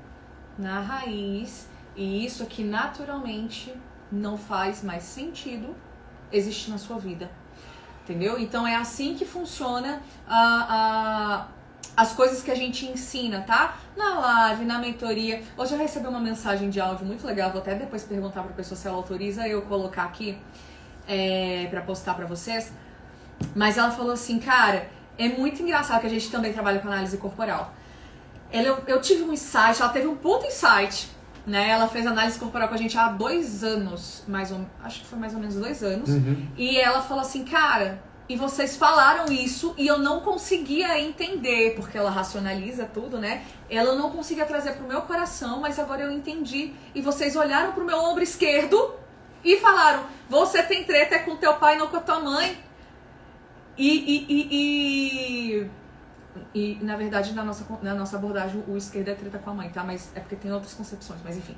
na raiz e isso aqui naturalmente não faz mais sentido existir na sua vida. Entendeu? Então é assim que funciona as coisas que a gente ensina, tá? Na live, na mentoria. Hoje eu recebi uma mensagem de áudio muito legal, vou até depois perguntar pra pessoa se ela autoriza eu colocar aqui pra postar pra vocês. Mas ela falou assim, cara, é muito engraçado que a gente também trabalha com análise corporal. Eu tive um insight, ela teve um puto insight, né? Ela fez análise corporal com a gente há 2 anos, acho que foi mais ou menos 2 anos. E ela falou assim, cara, e vocês falaram isso e eu não conseguia entender, porque ela racionaliza tudo, né? Ela não conseguia trazer pro meu coração, mas agora eu entendi. E vocês olharam pro meu ombro esquerdo e falaram, você tem treta com teu pai, não com a tua mãe. E na verdade, na nossa abordagem, o esquerdo é treta com a mãe, tá? Mas é porque tem outras concepções, mas enfim.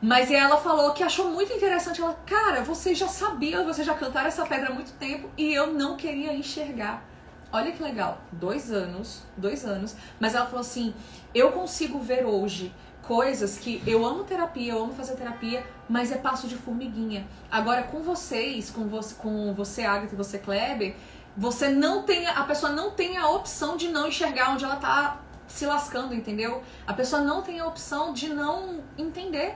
Mas ela falou que achou muito interessante. Ela, cara, você já sabia, você já cantaram essa pedra há muito tempo e eu não queria enxergar. Olha que legal, 2 anos. Mas ela falou assim, eu consigo ver hoje coisas que eu amo terapia, eu amo fazer terapia, mas é passo de formiguinha. Agora com vocês, com você Agatha e você Kleber, a pessoa não tem a opção de não enxergar onde ela tá se lascando, entendeu? A pessoa não tem a opção de não entender.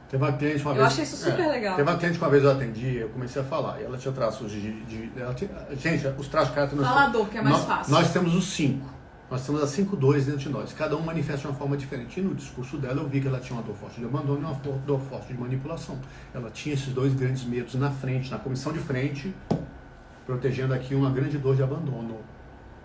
Teve uma cliente uma vez... Eu achei isso super legal. Teve uma cliente que uma vez eu atendi, eu comecei a falar, e ela tinha traços gente, os traços de caráter... Falador, que é mais fácil. Nós temos os 5. Nós temos as 5 dores dentro de nós. Cada um manifesta de uma forma diferente. E no discurso dela eu vi que ela tinha uma dor forte de abandono e uma dor forte de manipulação. Ela tinha esses 2 grandes medos na frente, na comissão de frente, protegendo aqui uma grande dor de abandono,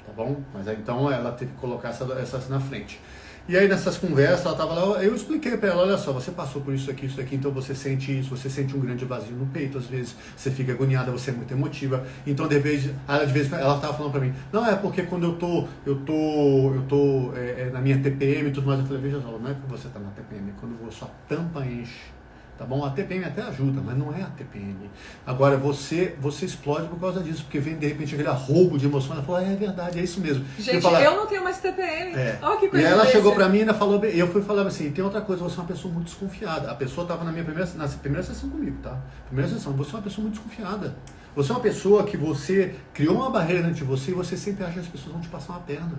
tá bom? Mas aí, então ela teve que colocar essas na frente. E aí nessas conversas, ela tava lá, eu expliquei para ela, olha só, você passou por isso aqui, então você sente isso, você sente um grande vazio no peito, às vezes você fica agoniada, você é muito emotiva, então de vez ela tava falando para mim, não, é porque quando eu tô na minha TPM e tudo mais, eu falei, veja só, não é que você tá na TPM, é quando a sua tampa enche. Tá bom? A TPM até ajuda, mas não é a TPM. Agora, você explode por causa disso, porque vem de repente aquele arroubo de emoção, ela falou, é verdade, é isso mesmo. Gente, eu não tenho mais TPM. Olha que coisa. E ela chegou pra mim e ainda falou, eu fui falar assim, tem outra coisa, você é uma pessoa muito desconfiada. A pessoa tava na primeira sessão comigo, tá? Primeira sessão, você é uma pessoa muito desconfiada. Você é uma pessoa que você criou uma barreira entre você e você sempre acha que as pessoas vão te passar uma perna.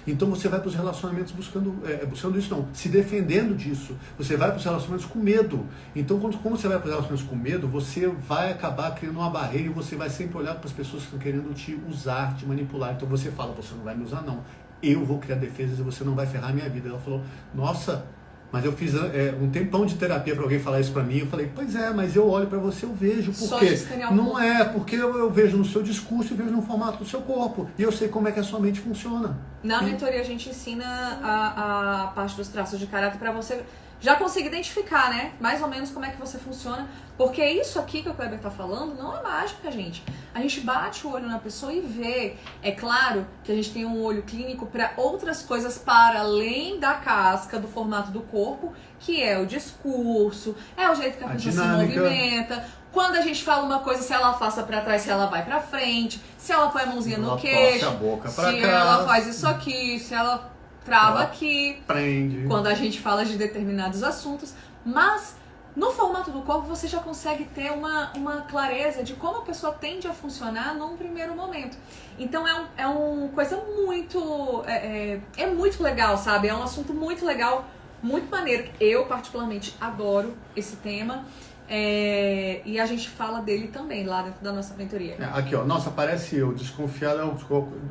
Então você vai para os relacionamentos buscando isso não, se defendendo disso. Você vai para os relacionamentos com medo. Então como você vai para os relacionamentos com medo, você vai acabar criando uma barreira e você vai sempre olhar para as pessoas que estão querendo te usar, te manipular. Então você fala, você não vai me usar não. Eu vou criar defesas e você não vai ferrar a minha vida. Ela falou, nossa, mas eu fiz um tempão de terapia para alguém falar isso para mim. Eu falei, pois é, mas eu olho para você, eu vejo. Por quê? Não é, porque eu vejo no seu discurso e vejo no formato do seu corpo. E eu sei como é que a sua mente funciona. Na mentoria a gente ensina a parte dos traços de caráter para você já conseguir identificar, né? Mais ou menos como é que você funciona. Porque isso aqui que o Kleber tá falando não é mágica, gente. A gente bate o olho na pessoa e vê. É claro que a gente tem um olho clínico para outras coisas para além da casca, do formato do corpo, que é o discurso, é o jeito que a pessoa se movimenta. Quando a gente fala uma coisa, se ela afasta pra trás, se ela vai pra frente, se ela põe a mãozinha no queixo, a boca pra se cá, ela faz isso aqui, se ela trava aqui. Prende. Quando a gente fala de determinados assuntos. Mas no formato do corpo você já consegue ter uma clareza de como a pessoa tende a funcionar num primeiro momento. Então é uma coisa muito... É muito legal, sabe? É um assunto muito legal, muito maneiro. Eu particularmente adoro esse tema. E a gente fala dele também lá dentro da nossa mentoria. Aqui, ó, nossa, parece eu, desconfiado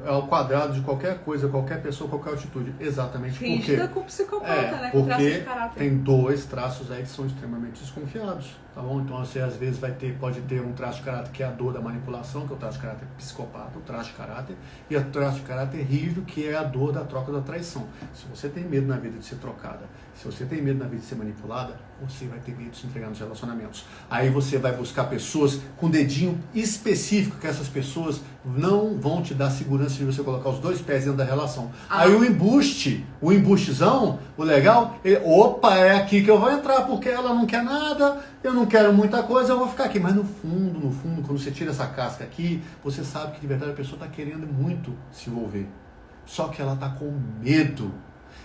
é o quadrado de qualquer coisa, qualquer pessoa, qualquer atitude. Exatamente. Rígida com psicopata, né? Com traços de caráter. Tem 2 traços aí que são extremamente desconfiados, tá bom? Então você às vezes pode ter um traço de caráter que é a dor da manipulação, que é o traço de caráter psicopata, o traço de caráter, e o traço de caráter rígido, que é a dor da troca da traição. Se você tem medo na vida de ser trocada, se você tem medo na vida de ser manipulada, você vai ter medo de se entregar nos relacionamentos. Aí você vai buscar pessoas com dedinho específico, que essas pessoas não vão te dar segurança de você colocar os 2 pés dentro da relação. Aí o embustezão, o legal, opa, é aqui que eu vou entrar, porque ela não quer nada, eu não quero muita coisa, eu vou ficar aqui. Mas no fundo, quando você tira essa casca aqui, você sabe que de verdade a pessoa está querendo muito se envolver. Só que ela está com medo.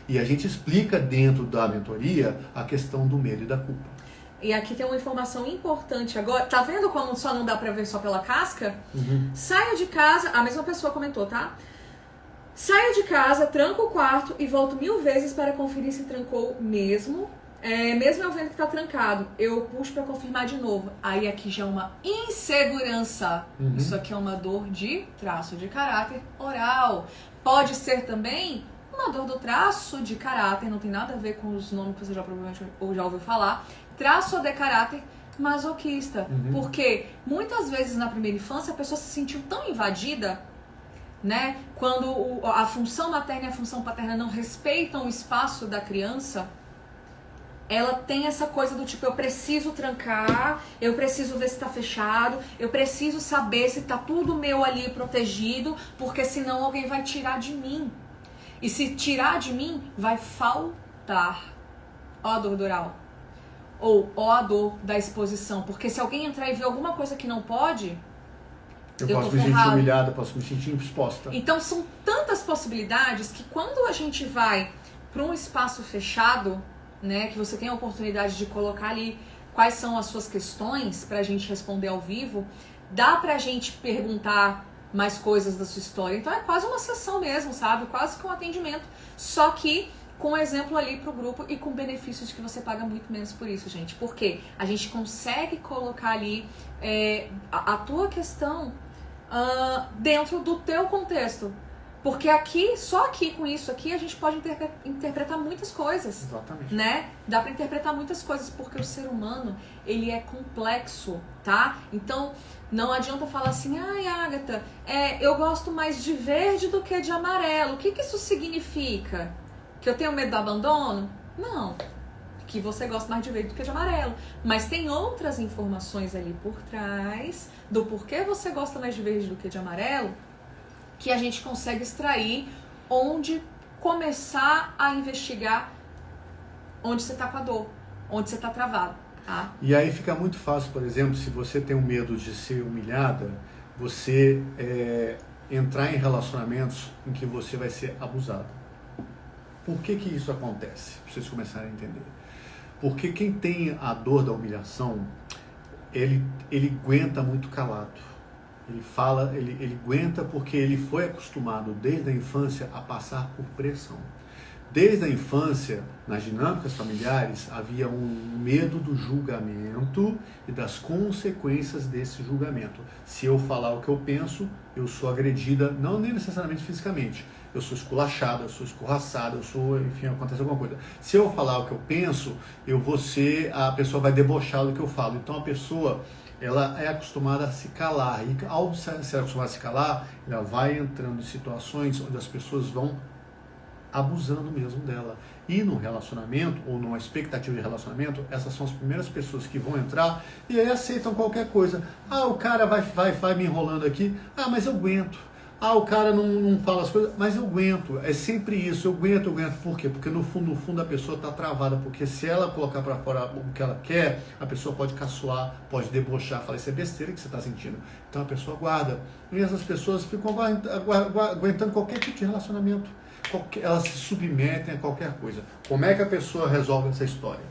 E a gente explica dentro da mentoria a questão do medo e da culpa. e aqui tem uma informação importante agora. Tá vendo como só não dá pra ver só pela casca? Saio de casa, a mesma pessoa comentou, tá? Saio de casa, tranco o quarto e volto 1000 vezes para conferir se trancou mesmo. Mesmo eu vendo que tá trancado, eu puxo pra confirmar de novo. Aí aqui já é uma insegurança. Isso aqui é uma dor de traço de caráter oral. Pode ser também uma dor do traço de caráter, não tem nada a ver com os nomes que você já provavelmente já ouviu falar. Traço de caráter masoquista. Porque muitas vezes na primeira infância a pessoa se sentiu tão invadida, né? Quando a função materna e a função paterna não respeitam o espaço da criança, ela tem essa coisa do tipo, eu preciso trancar, eu preciso ver se tá fechado, eu preciso saber se tá tudo meu ali protegido, porque senão alguém vai tirar de mim. E se tirar de mim, vai faltar. Ó a dor do oral. Ou ó a dor da exposição. Porque se alguém entrar e ver alguma coisa que não pode, eu posso me sentir humilhada, posso me sentir exposta. Então são tantas possibilidades que quando a gente vai para um espaço fechado, né, que você tem a oportunidade de colocar ali quais são as suas questões pra gente responder ao vivo, dá pra gente perguntar mais coisas da sua história. Então é quase uma sessão mesmo, sabe? Quase que um atendimento, só que com um exemplo ali pro grupo e com benefícios que você paga muito menos por isso, gente. Porque a gente consegue colocar ali a tua questão dentro do teu contexto. Porque aqui, só aqui com isso aqui, a gente pode interpretar muitas coisas. Exatamente. Né? Dá pra interpretar muitas coisas, porque o ser humano, ele é complexo, tá? Então, não adianta falar assim, ai, Agatha, eu gosto mais de verde do que de amarelo. O que isso significa? Que eu tenho medo do abandono? Não. Que você gosta mais de verde do que de amarelo. Mas tem outras informações ali por trás do porquê você gosta mais de verde do que de amarelo, que a gente consegue extrair onde começar a investigar onde você está com a dor, onde você está travado, tá? E aí fica muito fácil, por exemplo, se você tem um medo de ser humilhada, você entrar em relacionamentos em que você vai ser abusado. Por que isso acontece? Pra vocês começarem a entender. Porque quem tem a dor da humilhação, ele aguenta muito calado. Ele fala, ele aguenta porque ele foi acostumado desde a infância a passar por pressão. Desde a infância, nas dinâmicas familiares, havia um medo do julgamento e das consequências desse julgamento. Se eu falar o que eu penso, eu sou agredida, não nem necessariamente fisicamente. Eu sou esculachada, eu sou escorraçada, enfim, acontece alguma coisa. Se eu falar o que eu penso, a pessoa vai debochar do que eu falo. Então a pessoa, ela é acostumada a se calar. E ao ser acostumada a se calar, ela vai entrando em situações onde as pessoas vão abusando mesmo dela. E no relacionamento, ou numa expectativa de relacionamento, essas são as primeiras pessoas que vão entrar e aí aceitam qualquer coisa. O cara vai me enrolando aqui. Mas eu aguento. O cara não fala as coisas, mas eu aguento. É sempre isso, eu aguento. Por quê? Porque no fundo a pessoa está travada, porque se ela colocar para fora o que ela quer, a pessoa pode caçoar, pode debochar, falar, isso é besteira que você está sentindo. Então a pessoa guarda. E essas pessoas ficam aguentando qualquer tipo de relacionamento. Elas se submetem a qualquer coisa. Como é que a pessoa resolve essa história?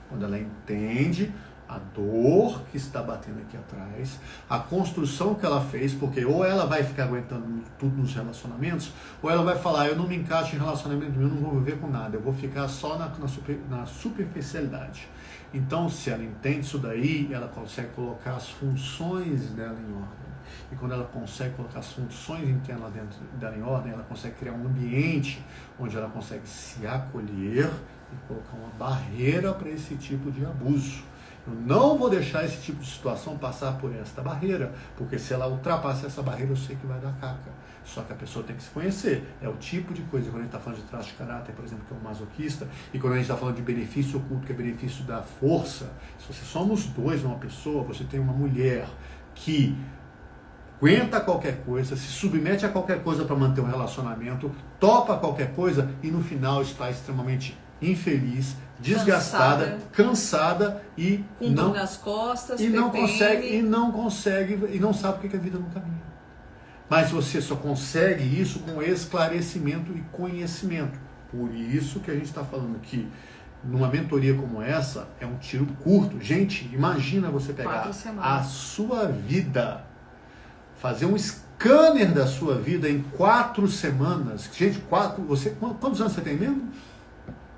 Quando ela entende a dor que está batendo aqui atrás, a construção que ela fez, porque ou ela vai ficar aguentando tudo nos relacionamentos, ou ela vai falar, eu não me encaixo em relacionamento nenhum, não vou viver com nada, eu vou ficar só na superficialidade. Então, se ela entende isso daí, ela consegue colocar as funções dela em ordem. E quando ela consegue colocar as funções internas dentro dela em ordem, ela consegue criar um ambiente onde ela consegue se acolher e colocar uma barreira para esse tipo de abuso. Eu não vou deixar esse tipo de situação passar por esta barreira, porque se ela ultrapassar essa barreira, eu sei que vai dar caca. Só que a pessoa tem que se conhecer. É o tipo de coisa, quando a gente está falando de traço de caráter, por exemplo, que é um masoquista, e quando a gente está falando de benefício oculto, que é benefício da força, se você somos dois numa pessoa, você tem uma mulher que aguenta qualquer coisa, se submete a qualquer coisa para manter um relacionamento, topa qualquer coisa e no final está extremamente infeliz, desgastada, cansada e com dor nas costas, e não consegue e não sabe o que é a vida no caminho. Mas você só consegue isso com esclarecimento e conhecimento. Por isso que a gente está falando que numa mentoria como essa, é um tiro curto. Gente, imagina você pegar a sua vida, fazer um scanner da sua vida em 4 semanas. Gente, quantos anos você tem mesmo?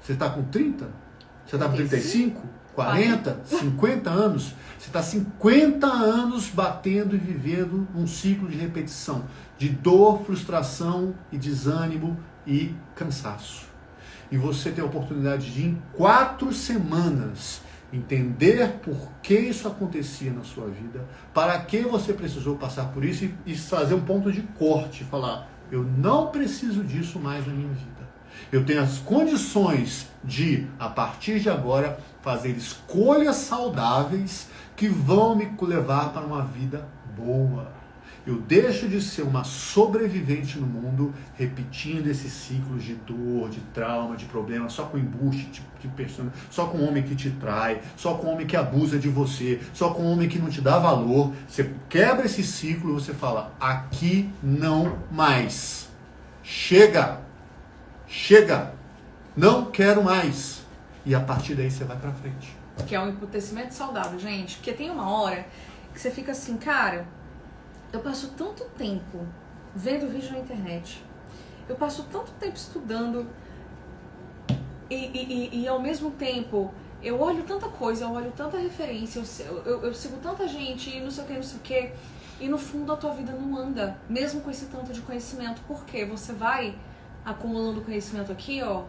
Você está com 30? Você está com 35? 40? 50 anos? Você está 50 anos batendo e vivendo um ciclo de repetição, de dor, frustração e desânimo e cansaço. E você tem a oportunidade de, em 4 semanas, entender por que isso acontecia na sua vida, para que você precisou passar por isso e fazer um ponto de corte, falar, eu não preciso disso mais na minha vida. Eu tenho as condições de, a partir de agora, fazer escolhas saudáveis que vão me levar para uma vida boa. Eu deixo de ser uma sobrevivente no mundo, repetindo esses ciclos de dor, de trauma, de problema, só com embuste, só com homem que te trai, só com homem que abusa de você, só com homem que não te dá valor. Você quebra esse ciclo e você fala, aqui não mais. Chega! Chega! Não quero mais. E a partir daí você vai pra frente. Que é um emputecimento saudável, gente. Porque tem uma hora que você fica assim, cara, eu passo tanto tempo vendo vídeo na internet, eu passo tanto tempo estudando e ao mesmo tempo eu olho tanta coisa, eu olho tanta referência, eu sigo tanta gente e não sei o que, e no fundo a tua vida não anda, mesmo com esse tanto de conhecimento. Por quê? Você vai acumulando conhecimento aqui, ó,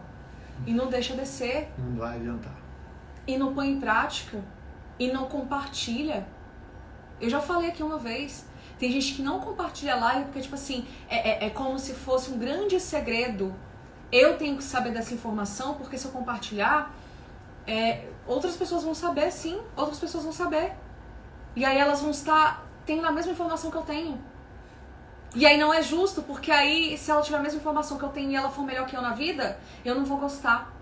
e não deixa descer. Não vai adiantar. E não põe em prática, e não compartilha. Eu já falei aqui uma vez, tem gente que não compartilha live porque, tipo assim, é como se fosse um grande segredo. Eu tenho que saber dessa informação, porque se eu compartilhar, outras pessoas vão saber, sim, outras pessoas vão saber. E aí elas vão estar tendo a mesma informação que eu tenho. E aí não é justo, porque aí, se ela tiver a mesma informação que eu tenho e ela for melhor que eu na vida, eu não vou gostar.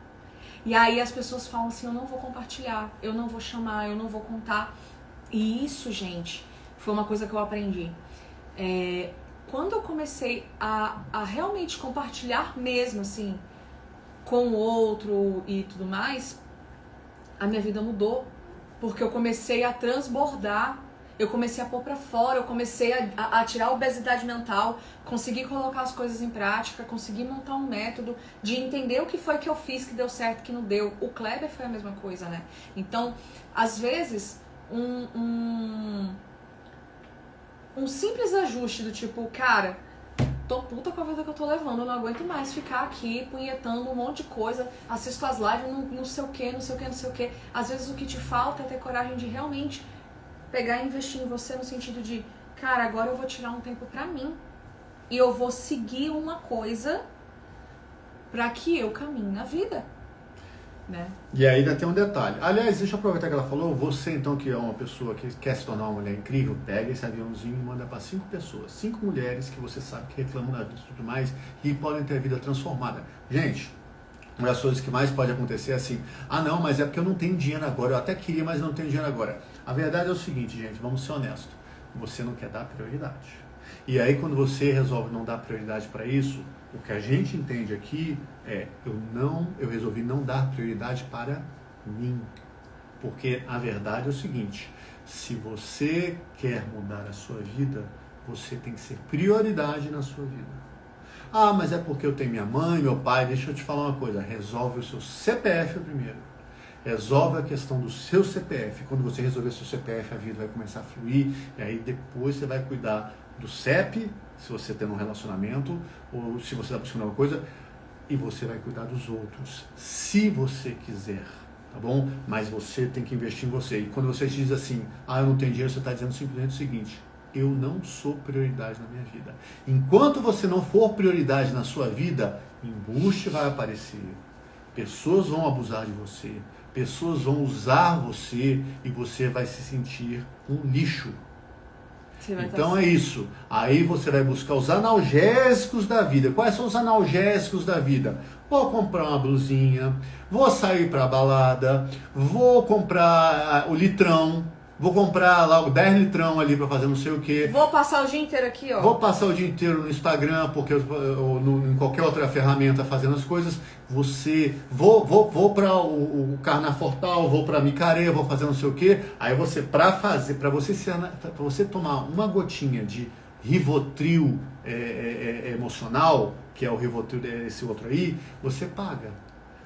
E aí as pessoas falam assim, eu não vou compartilhar, eu não vou chamar, eu não vou contar. E isso, gente, foi uma coisa que eu aprendi. Quando eu comecei a realmente compartilhar mesmo, assim, com o outro e tudo mais, a minha vida mudou. Porque eu comecei a transbordar, eu comecei a pôr pra fora, eu comecei a tirar a obesidade mental, consegui colocar as coisas em prática, consegui montar um método de entender o que foi que eu fiz que deu certo, que não deu. O Kleber foi a mesma coisa, né? Então, às vezes, um simples ajuste do tipo, cara, tô puta com a vida que eu tô levando, eu não aguento mais ficar aqui punhetando um monte de coisa, assisto as lives, não sei o que, não sei o que, não sei o que. Às vezes o que te falta é ter coragem de realmente pegar e investir em você no sentido de, cara, agora eu vou tirar um tempo pra mim e eu vou seguir uma coisa pra que eu caminhe na vida, né? E aí ainda tem um detalhe. Aliás, deixa eu aproveitar que ela falou, você então que é uma pessoa que quer se tornar uma mulher incrível, pega esse aviãozinho e manda para 5 pessoas, 5 mulheres que você sabe que reclamam da vida e tudo mais e podem ter a vida transformada. Gente, uma das coisas que mais pode acontecer é assim, ah não, mas é porque eu não tenho dinheiro agora, eu até queria, mas não tenho dinheiro agora. A verdade é o seguinte, gente, vamos ser honestos, você não quer dar prioridade. E aí quando você resolve não dar prioridade para isso, o que a gente entende aqui é, eu resolvi não dar prioridade para mim. Porque a verdade é o seguinte, se você quer mudar a sua vida, você tem que ser prioridade na sua vida. Ah, mas é porque eu tenho minha mãe, meu pai, deixa eu te falar uma coisa, resolve o seu CPF primeiro. Resolve a questão do seu CPF. Quando você resolver o seu CPF, a vida vai começar a fluir, e aí depois você vai cuidar do CEP, se você tem um relacionamento, ou se você está buscando alguma coisa, e você vai cuidar dos outros, se você quiser, tá bom? Mas você tem que investir em você. E quando você diz assim, ah, eu não tenho dinheiro, você está dizendo simplesmente o seguinte, eu não sou prioridade na minha vida. Enquanto você não for prioridade na sua vida, embuste vai aparecer, pessoas vão abusar de você, pessoas vão usar você e você vai se sentir um lixo. Então é isso. Aí você vai buscar os analgésicos da vida. Quais são os analgésicos da vida? Vou comprar uma blusinha, vou sair pra balada, vou comprar o litrão, vou comprar lá 10 litrão ali para fazer não sei o quê. Vou passar o dia inteiro aqui, ó. Vou passar o dia inteiro no Instagram, porque em qualquer outra ferramenta fazendo as coisas. Vou para o Carnafortal, vou para Micaré, vou fazer não sei o quê. Aí você, para você tomar uma gotinha de Rivotril emocional, que é o Rivotril desse outro aí, você paga.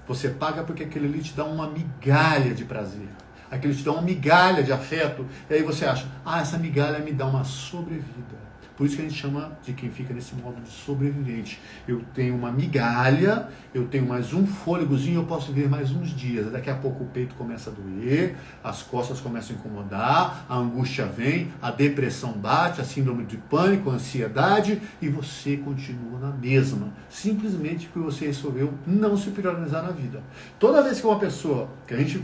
Você paga porque aquele ali te dá uma migalha de prazer. Aquele te dá uma migalha de afeto, e aí você acha, essa migalha me dá uma sobrevida. Por isso que a gente chama de quem fica nesse modo de sobrevivente. Eu tenho uma migalha, eu tenho mais um fôlegozinho, eu posso viver mais uns dias. Daqui a pouco o peito começa a doer, as costas começam a incomodar, a angústia vem, a depressão bate, a síndrome de pânico, a ansiedade, e você continua na mesma. Simplesmente porque você resolveu não se priorizar na vida. Toda vez que uma pessoa, que a gente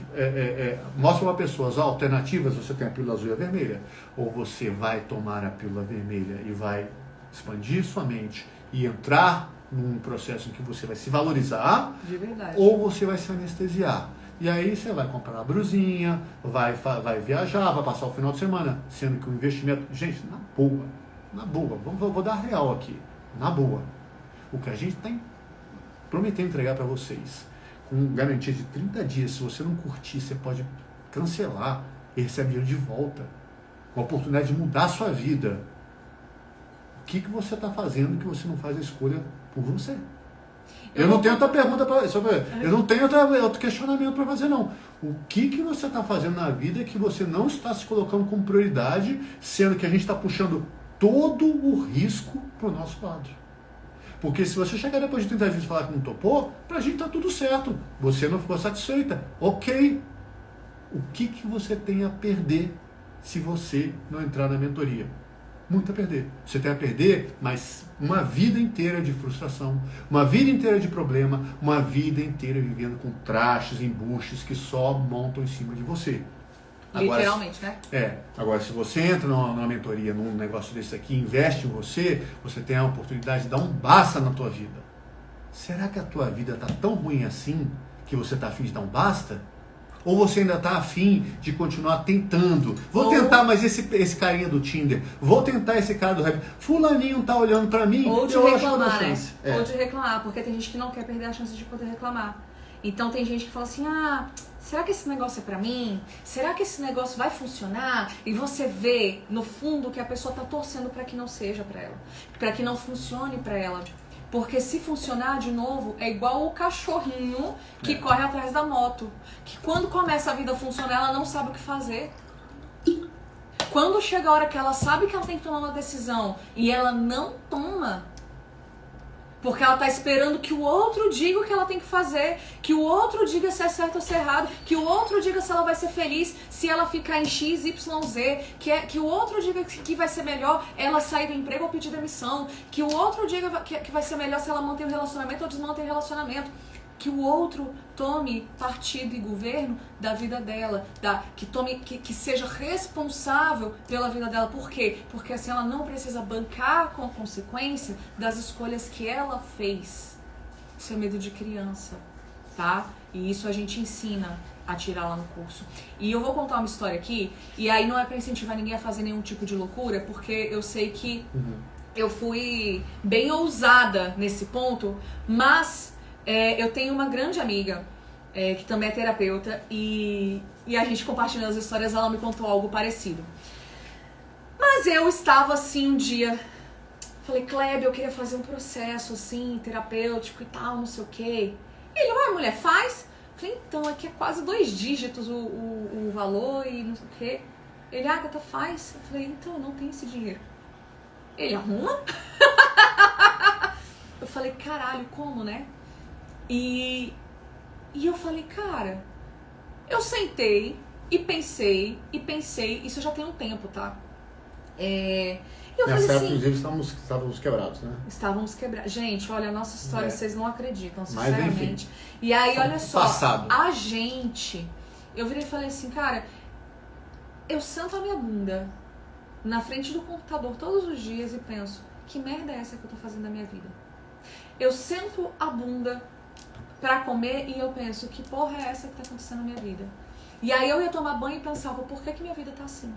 mostra uma pessoa as alternativas, você tem a pílula azul e a vermelha, ou você vai tomar a pílula vermelha e vai expandir sua mente e entrar num processo em que você vai se valorizar, de verdade, ou você vai se anestesiar. E aí você vai comprar uma brusinha, vai viajar, vai passar o final de semana, sendo que o investimento... Gente, na boa, vou dar real aqui, na boa. O que a gente está prometendo entregar para vocês, com garantia de 30 dias, se você não curtir, você pode cancelar e receber dinheiro de volta. Uma oportunidade de mudar a sua vida. O que você está fazendo que você não faz a escolha por você? Eu não tenho outra pergunta para eu não tenho outro questionamento para fazer, não. O que você está fazendo na vida que você não está se colocando como prioridade, sendo que a gente está puxando todo o risco para o nosso lado? Porque se você chegar depois de 30 dias e falar que não topou, para a gente está tudo certo. Você não ficou satisfeita. Ok. O que você tem a perder se você não entrar na mentoria? Muito a perder. Você tem a perder, mas uma vida inteira de frustração, uma vida inteira de problema, uma vida inteira vivendo com trastes, embuches que só montam em cima de você. Agora, literalmente, né? Agora, se você entra numa mentoria, num negócio desse aqui, investe em você, você tem a oportunidade de dar um basta na tua vida. Será que a tua vida está tão ruim assim que você está afim de dar um basta? Ou você ainda está afim de continuar tentando? Vou tentar mais esse carinha do Tinder. Vou tentar esse cara do rap. Fulaninho tá olhando para mim. Ou de reclamar, né? Ou de reclamar, porque tem gente que não quer perder a chance de poder reclamar. Então tem gente que fala assim, será que esse negócio é pra mim? Será que esse negócio vai funcionar? E você vê, no fundo, que a pessoa tá torcendo para que não seja pra ela. Para que não funcione pra ela. Porque se funcionar de novo, é igual o cachorrinho que corre atrás da moto. Que quando começa a vida a funcionar, ela não sabe o que fazer. Quando chega a hora que ela sabe que ela tem que tomar uma decisão e ela não toma, porque ela tá esperando que o outro diga o que ela tem que fazer, que o outro diga se é certo ou se é errado, que o outro diga se ela vai ser feliz, se ela ficar em X, Y, Z, que o outro diga que vai ser melhor ela sair do emprego ou pedir demissão, que o outro diga que vai ser melhor se ela manter o relacionamento ou desmanter o relacionamento, que o outro tome partido e governo da vida dela, que seja responsável pela vida dela. Por quê? Porque assim ela não precisa bancar com a consequência das escolhas que ela fez. Isso é medo de criança, tá? E isso a gente ensina a tirar lá no curso. E eu vou contar uma história aqui, e aí não é pra incentivar ninguém a fazer nenhum tipo de loucura, porque eu sei que eu fui bem ousada nesse ponto, mas... eu tenho uma grande amiga que também é terapeuta e a gente compartilhando as histórias, ela me contou algo parecido. Mas eu estava assim um dia, falei, Kleber, eu queria fazer um processo assim, terapêutico e tal, não sei o quê. Ele, ué, mulher, faz? Falei, então, aqui é quase 2 dígitos o valor e não sei o quê. Ele, Agatha, faz? Eu falei, então, eu não tenho esse dinheiro. Ele, arruma? Eu falei, caralho, como, né? E eu falei, cara, eu sentei e pensei, isso já tem um tempo, tá? E eu falei assim... inclusive, estávamos quebrados, né? Estávamos quebrados. Gente, olha, a nossa história, vocês não acreditam, sinceramente. Mas, enfim, e aí, olha só, passado. Eu virei e falei assim, cara, eu sento a minha bunda na frente do computador todos os dias e penso, que merda é essa que eu tô fazendo na minha vida? Eu sento a bunda pra comer e eu penso, que porra é essa que tá acontecendo na minha vida? E aí eu ia tomar banho e pensava, por que minha vida tá assim?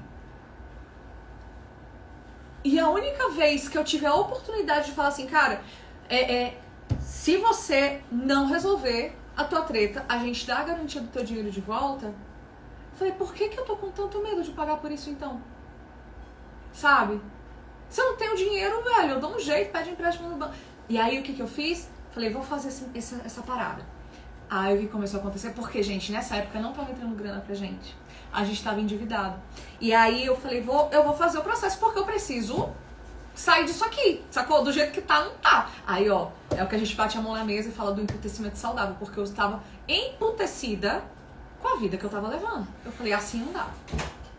E a única vez que eu tive a oportunidade de falar assim, cara, se você não resolver a tua treta, a gente dá a garantia do teu dinheiro de volta. Eu falei, por que eu tô com tanto medo de pagar por isso então? Sabe? Se eu não tenho dinheiro, velho, eu dou um jeito, pede empréstimo no banco. E aí o que eu fiz? Falei, vou fazer essa parada. Aí o que começou a acontecer? Porque, gente, nessa época não tava entrando grana pra gente. A gente tava endividado. E aí eu falei, eu vou fazer o processo porque eu preciso sair disso aqui, sacou? Do jeito que tá, não tá. Aí, ó, é o que a gente bate a mão na mesa e fala do emputecimento saudável, porque eu estava emputecida com a vida que eu tava levando. Eu falei, assim não dá.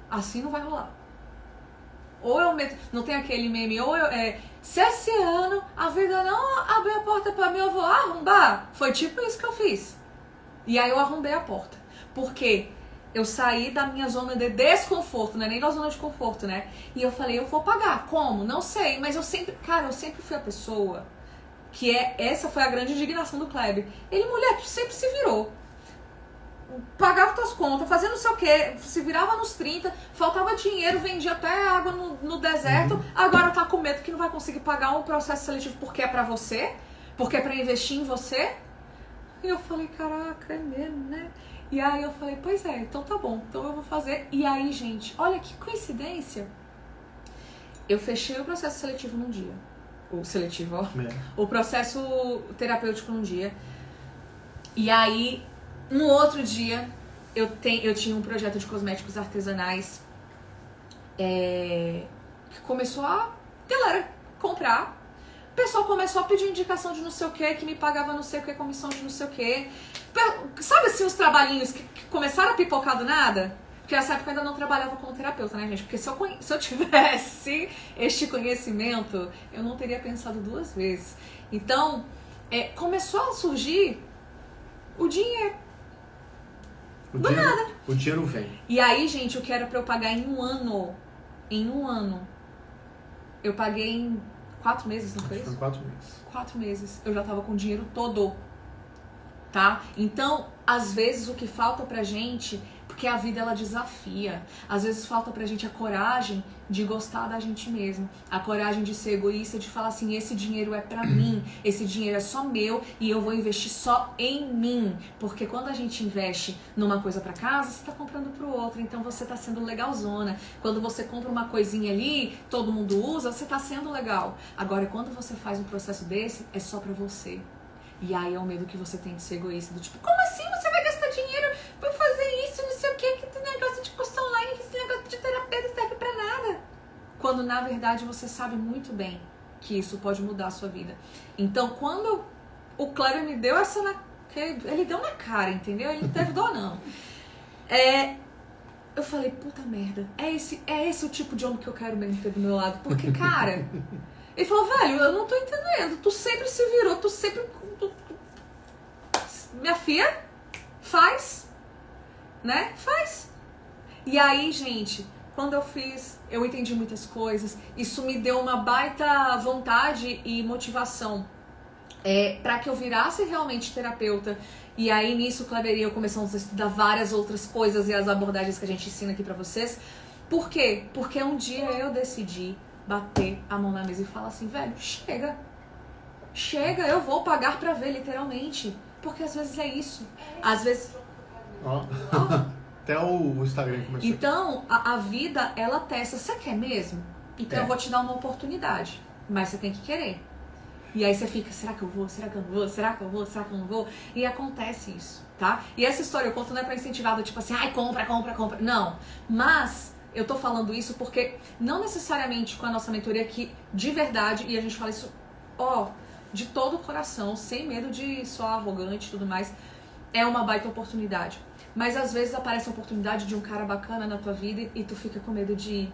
Assim não vai rolar. Ou eu meto, não tem aquele meme, ou se esse ano a vida não abrir a porta pra mim, eu vou arrombar. Foi tipo isso que eu fiz. E aí eu arrombei a porta. Porque eu saí da minha zona de desconforto, não é nem da zona de conforto, né? E eu falei, eu vou pagar. Como? Não sei, mas eu sempre fui a pessoa que essa foi a grande indignação do Kleber. Ele, mulher, tu sempre se virou. Pagava tuas contas, fazia não sei o que, se virava nos 30, faltava dinheiro, vendia até água no deserto, agora tá com medo que não vai conseguir pagar um processo seletivo porque é pra você, porque é pra investir em você. E eu falei, caraca, é mesmo, né? E aí eu falei, pois é, então tá bom, então eu vou fazer. E aí, gente, olha que coincidência, eu fechei o processo seletivo num dia, o processo terapêutico num dia, e aí no outro dia, eu tinha um projeto de cosméticos artesanais que começou a galera comprar. O pessoal começou a pedir indicação de não sei o que me pagava não sei o que, comissão de não sei o que. Sabe assim, os trabalhinhos que começaram a pipocar do nada? Porque nessa época eu ainda não trabalhava como terapeuta, né, gente? Porque se eu tivesse este conhecimento, eu não teria pensado duas vezes. Então, começou a surgir o dinheiro. Nada. O dinheiro vem. E aí, gente, o que era pra eu pagar em um ano, eu paguei em 4 meses, não foi isso? Foi 4 meses. 4 meses. Eu já tava com o dinheiro todo, tá? Então, às vezes, o que falta pra gente, porque a vida, ela desafia. Às vezes, falta pra gente a coragem de gostar da gente mesmo. A coragem de ser egoísta, de falar assim, esse dinheiro é pra mim, esse dinheiro é só meu e eu vou investir só em mim. Porque quando a gente investe numa coisa pra casa, você tá comprando pro outro, então você tá sendo legalzona. Quando você compra uma coisinha ali, todo mundo usa, você tá sendo legal. Agora, quando você faz um processo desse, é só pra você. E aí é o medo que você tem de ser egoísta, do tipo, como assim você vai gastar dinheiro pra fazer isso, não sei o que negócio de curso online, que esse negócio de terapeuta serve pra nada. Quando, na verdade, você sabe muito bem que isso pode mudar a sua vida. Então, quando o Kleber me deu ele deu na cara, entendeu? Ele não teve dó, não. Eu falei, puta merda, é esse o tipo de homem que eu quero mesmo ter do meu lado. Porque, cara, ele falou, velho, eu não tô entendendo, tu sempre se virou, minha filha, faz, né? Faz. E aí, gente, quando eu fiz, eu entendi muitas coisas. Isso me deu uma baita vontade e motivação para que eu virasse realmente terapeuta. E aí, nisso, Kleber e eu começamos a estudar várias outras coisas e as abordagens que a gente ensina aqui pra vocês. Por quê? Porque um dia eu decidi bater a mão na mesa e falar assim, velho, chega, eu vou pagar pra ver, literalmente. Porque às vezes é isso. Às vezes... Até o Instagram começou. Então, a vida, ela testa. Você quer mesmo? Então eu vou te dar uma oportunidade. Mas você tem que querer. E aí você fica, será que eu vou? Será que eu não vou? Será que eu vou? Será que eu não vou? E acontece isso, tá? E essa história eu conto não é pra incentivar, tipo assim, ai, compra. Não. Mas eu tô falando isso porque não necessariamente com a nossa mentoria aqui, de verdade, e a gente fala isso, de todo o coração, sem medo de soar arrogante e tudo mais, é uma baita oportunidade. Mas às vezes aparece a oportunidade de um cara bacana na tua vida e tu fica com medo de ir.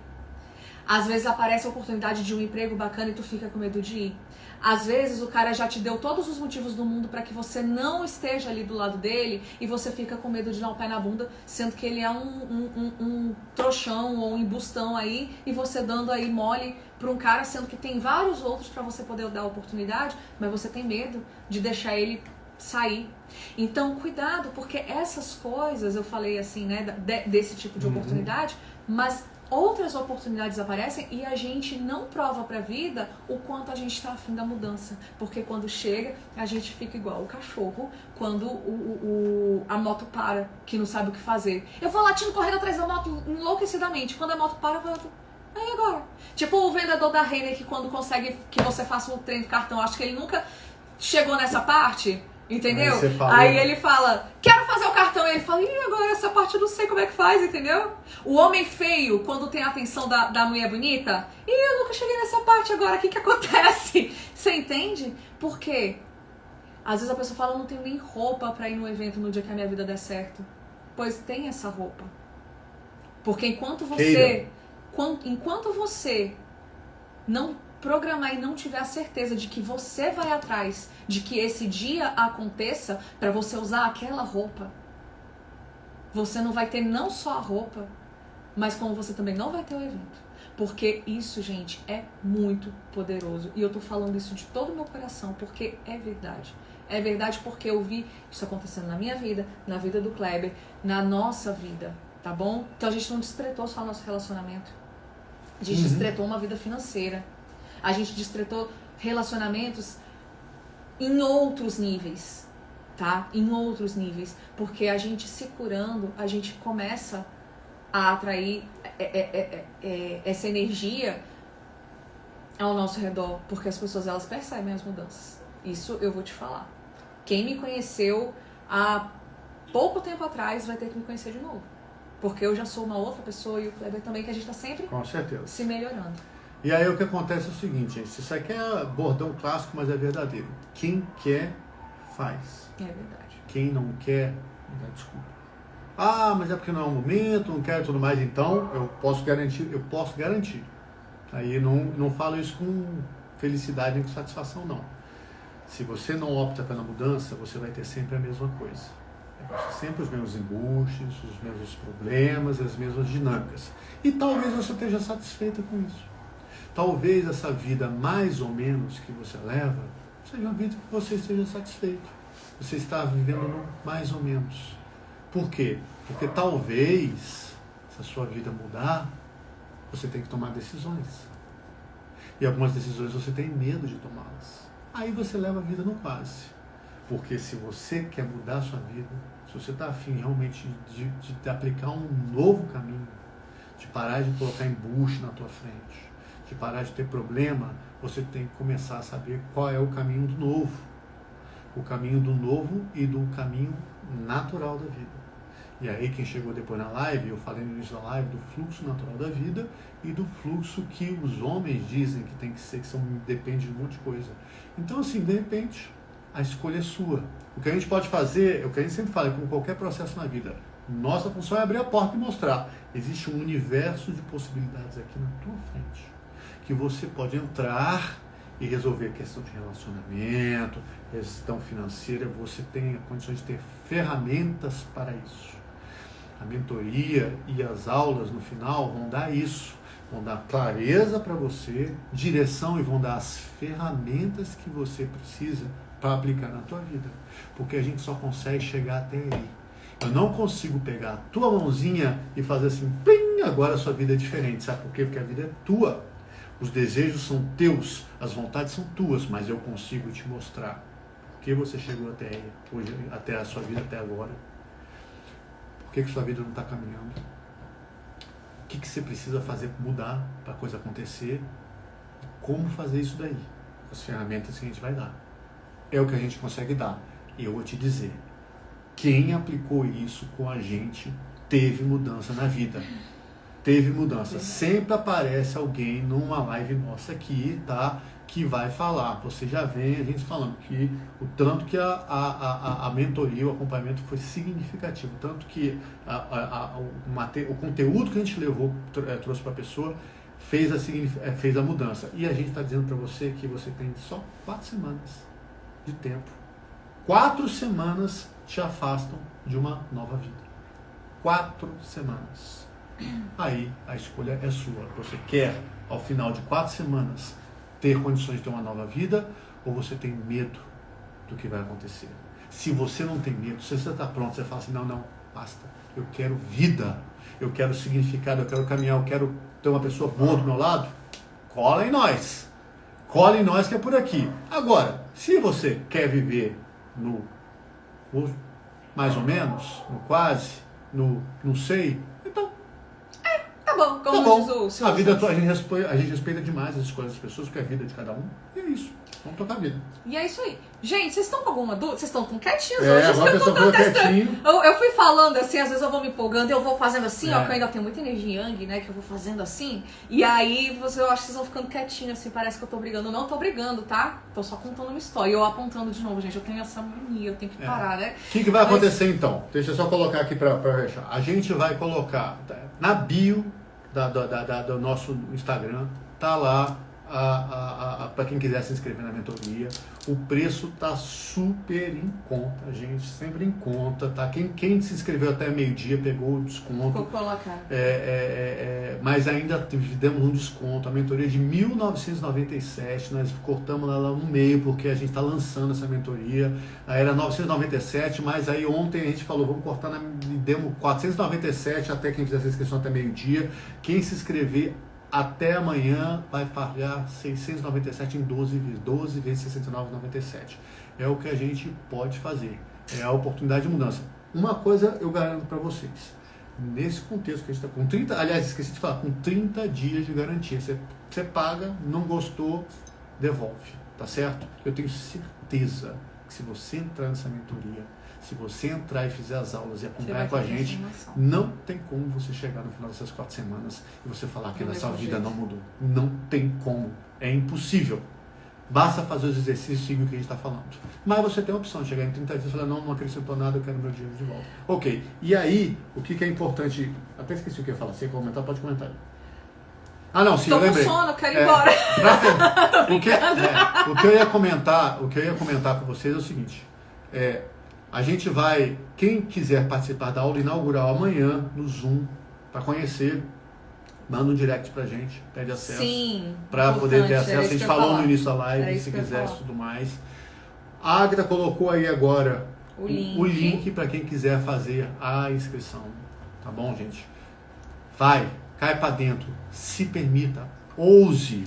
Às vezes aparece a oportunidade de um emprego bacana e tu fica com medo de ir. Às vezes o cara já te deu todos os motivos do mundo para que você não esteja ali do lado dele e você fica com medo de dar o pé na bunda, sendo que ele é um trouxão ou um embustão aí e você dando aí mole para um cara, sendo que tem vários outros para você poder dar a oportunidade, mas você tem medo de deixar ele sair. Então, cuidado, porque essas coisas, eu falei assim, né, desse tipo de oportunidade, mas outras oportunidades aparecem e a gente não prova pra vida o quanto a gente está afim da mudança. Porque quando chega, a gente fica igual o cachorro quando a moto para, que não sabe o que fazer. Eu vou latindo, correndo atrás da moto enlouquecidamente. Quando a moto para, eu vou... Aí agora? Tipo o vendedor da Renner que quando consegue que você faça o trem do cartão, acho que ele nunca chegou nessa parte... Entendeu? Aí ele fala, quero fazer o cartão. E ele fala, ih, agora essa parte eu não sei como é que faz, entendeu? O homem feio, quando tem a atenção da mulher bonita, ih, eu nunca cheguei nessa parte agora, o que acontece? Você entende? Por quê? Às vezes a pessoa fala, eu não tenho nem roupa pra ir no evento no dia que a minha vida der certo. Pois tem essa roupa. Porque enquanto você não programar e não tiver a certeza de que você vai atrás, de que esse dia aconteça para você usar aquela roupa, você não vai ter não só a roupa, mas como você também não vai ter o evento. Porque isso, gente, é muito poderoso. E eu tô falando isso de todo o meu coração, porque é verdade. É verdade porque eu vi isso acontecendo na minha vida, na vida do Kleber, na nossa vida, tá bom? Então a gente não destretou só o nosso relacionamento. A gente destretou uma vida financeira. A gente destretou relacionamentos em outros níveis, tá? Em outros níveis. Porque a gente se curando, a gente começa a atrair essa energia ao nosso redor. Porque as pessoas, elas percebem as mudanças. Isso eu vou te falar. Quem me conheceu há pouco tempo atrás vai ter que me conhecer de novo. Porque eu já sou uma outra pessoa e o Kleber também, que a gente tá sempre com certeza se melhorando. E aí o que acontece é o seguinte, gente, isso aqui é bordão clássico, mas é verdadeiro. Quem quer, faz. É verdade. Quem não quer, dá desculpa. Ah, mas é porque não é o momento, não quero tudo mais, então eu posso garantir. Aí não falo isso com felicidade nem com satisfação, não. Se você não opta pela mudança, você vai ter sempre a mesma coisa. Vai ter sempre os mesmos embustes, os mesmos problemas, as mesmas dinâmicas. E talvez você esteja satisfeita com isso. Talvez essa vida mais ou menos que você leva seja uma vida que você esteja satisfeito. Você está vivendo no mais ou menos. Por quê? Porque talvez, se a sua vida mudar, você tem que tomar decisões. E algumas decisões você tem medo de tomá-las. Aí você leva a vida no quase. Porque se você quer mudar a sua vida, se você está afim realmente de aplicar um novo caminho, de parar de colocar embuste na tua frente, de parar de ter problema, você tem que começar a saber qual é o caminho do novo. O caminho do novo e do caminho natural da vida. E aí quem chegou depois na live, eu falei no início da live do fluxo natural da vida e do fluxo que os homens dizem que tem que ser, que depende de um monte de coisa. Então assim, de repente, a escolha é sua. O que a gente pode fazer, é o que a gente sempre fala, com qualquer processo na vida, nossa função é abrir a porta e mostrar. Existe um universo de possibilidades aqui na tua frente, que você pode entrar e resolver questão de relacionamento, questão financeira. Você tem condições de ter ferramentas para isso. A mentoria e as aulas no final vão dar isso, vão dar clareza para você, direção e vão dar as ferramentas que você precisa para aplicar na tua vida. Porque a gente só consegue chegar até aí. Eu não consigo pegar a tua mãozinha e fazer assim, plim, agora a sua vida é diferente. Sabe por quê? Porque a vida é tua. Os desejos são teus, as vontades são tuas, mas eu consigo te mostrar por que você chegou até aí, hoje, até a sua vida até agora. Por que sua vida não está caminhando? O que você precisa fazer para mudar, para a coisa acontecer? Como fazer isso daí? As ferramentas que a gente vai dar. É o que a gente consegue dar. E eu vou te dizer, quem aplicou isso com a gente teve mudança na vida. Teve mudança. Sempre aparece alguém numa live nossa aqui, tá? Que vai falar. Você já vem a gente falando que o tanto que a mentoria, o acompanhamento foi significativo. Tanto que o conteúdo que a gente levou, trouxe para a pessoa, fez a mudança. E a gente está dizendo para você que você tem só 4 semanas de tempo. 4 semanas te afastam de uma nova vida. 4 semanas. Aí a escolha é sua. Você quer, ao final de 4 semanas, ter condições de ter uma nova vida, ou você tem medo do que vai acontecer? Se você não tem medo, se você está pronto, você fala assim, não, basta. Eu quero vida, eu quero significado, eu quero caminhar, eu quero ter uma pessoa boa do meu lado, cola em nós. Cola em nós que é por aqui. Agora, se você quer viver no mais ou menos, no quase, no não sei, então Tá bom, como tá bom. diz o A Silvio vida, Santos. a gente respeita demais as escolhas das pessoas, porque é a vida de cada um. E é isso. Vamos tocar a vida. E é isso aí. Gente, vocês estão com alguma dúvida? Vocês estão tão quietinhos É, hoje. agora a pessoa ficou quietinho. Eu fui falando assim, às vezes eu vou me empolgando, eu vou fazendo assim, ó, É. que eu ainda tenho muita energia yang, né, que eu vou fazendo assim. E aí eu acho que vocês vão ficando quietinhos, assim, parece que eu tô brigando. Eu não tô brigando, tá? Tô só contando uma história. E eu apontando de novo, gente, eu tenho essa mania, eu tenho que parar, né? O que vai acontecer então? Deixa eu só colocar aqui pra fechar. A gente vai colocar na bio do nosso Instagram, tá lá para quem quiser se inscrever na mentoria. O preço tá super em conta, gente, sempre em conta, tá? Quem se inscreveu até meio-dia pegou o desconto. Vou colocar. Mas ainda demos um desconto. A mentoria de 1997, nós cortamos ela no meio porque a gente está lançando essa mentoria. Era 997, mas aí ontem a gente falou, vamos cortar, demos 497 até quem fizesse a inscrição até meio-dia. Quem se inscrever até amanhã vai pagar 697 em 12 vezes 69,97. É o que a gente pode fazer. É a oportunidade de mudança. Uma coisa eu garanto para vocês. Nesse contexto que a gente está com 30, aliás, esqueci de falar, com 30 dias de garantia. Você paga, não gostou, devolve, tá certo? Eu tenho certeza que se você entrar nessa mentoria, se você entrar e fizer as aulas e acompanhar com a gente, não tem como você chegar no final dessas 4 semanas e você falar que a sua vida não mudou. Não tem como. É impossível. Basta fazer os exercícios e seguir o que a gente está falando. Mas você tem a opção de chegar em 30 dias e falar, não acrescentou nada, eu quero meu dinheiro de volta. Ok. E aí, o que é importante... Até esqueci o que eu ia falar. Se você comentar, pode comentar. Ah, não, sim, eu lembrei. Tô com sono, quero ir embora. O que eu ia comentar com vocês é o seguinte. A gente vai, quem quiser participar da aula inaugural amanhã no Zoom, para conhecer, manda um direct pra gente, pede acesso. Sim, para poder ter acesso. A gente falou no início da Era live, isso se que eu ia quiser falar. tudo mais. A Agra colocou aí agora O o link para quem quiser fazer a inscrição. Tá bom, gente? Vai, cai para dentro, se permita, ouse,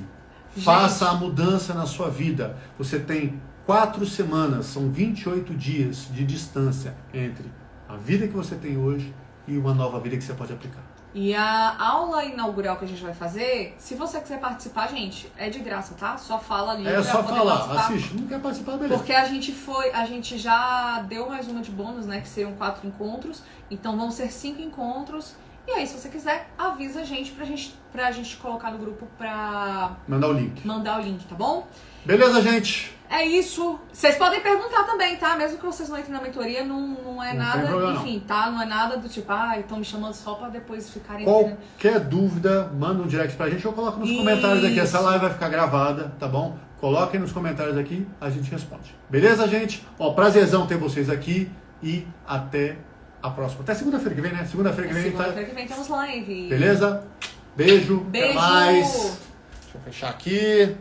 faça a mudança na sua vida. Você tem 4 semanas, são 28 dias de distância entre a vida que você tem hoje e uma nova vida que você pode aplicar. E a aula inaugural que a gente vai fazer, se você quiser participar, gente, é de graça, tá? Só fala ali. É só falar, participar. assiste, não quer participar, beleza. Porque a gente já deu mais uma de bônus, né? Que seriam 4 encontros. Então vão ser 5 encontros. E aí, se você quiser, avisa a gente pra gente colocar no grupo pra Mandar o link. mandar o link, tá bom? Beleza, gente? É isso. Vocês podem perguntar também, tá? Mesmo que vocês não entrem na mentoria, não é Não nada, tem problema, enfim, tá? Não é nada do tipo, estão me chamando só pra depois ficarem... Qualquer dúvida, manda um direct pra gente ou coloca nos comentários aqui. Essa live vai ficar gravada, tá bom? Coloquem nos comentários aqui, a gente responde. Beleza, gente? Prazerzão ter vocês aqui e até a próxima. Até segunda-feira que vem, né? Segunda-feira que vem. Segunda-feira que vem temos live. Beleza? Beijo. Beijo. Até mais. Deixa eu fechar aqui.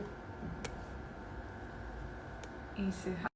Encerrar.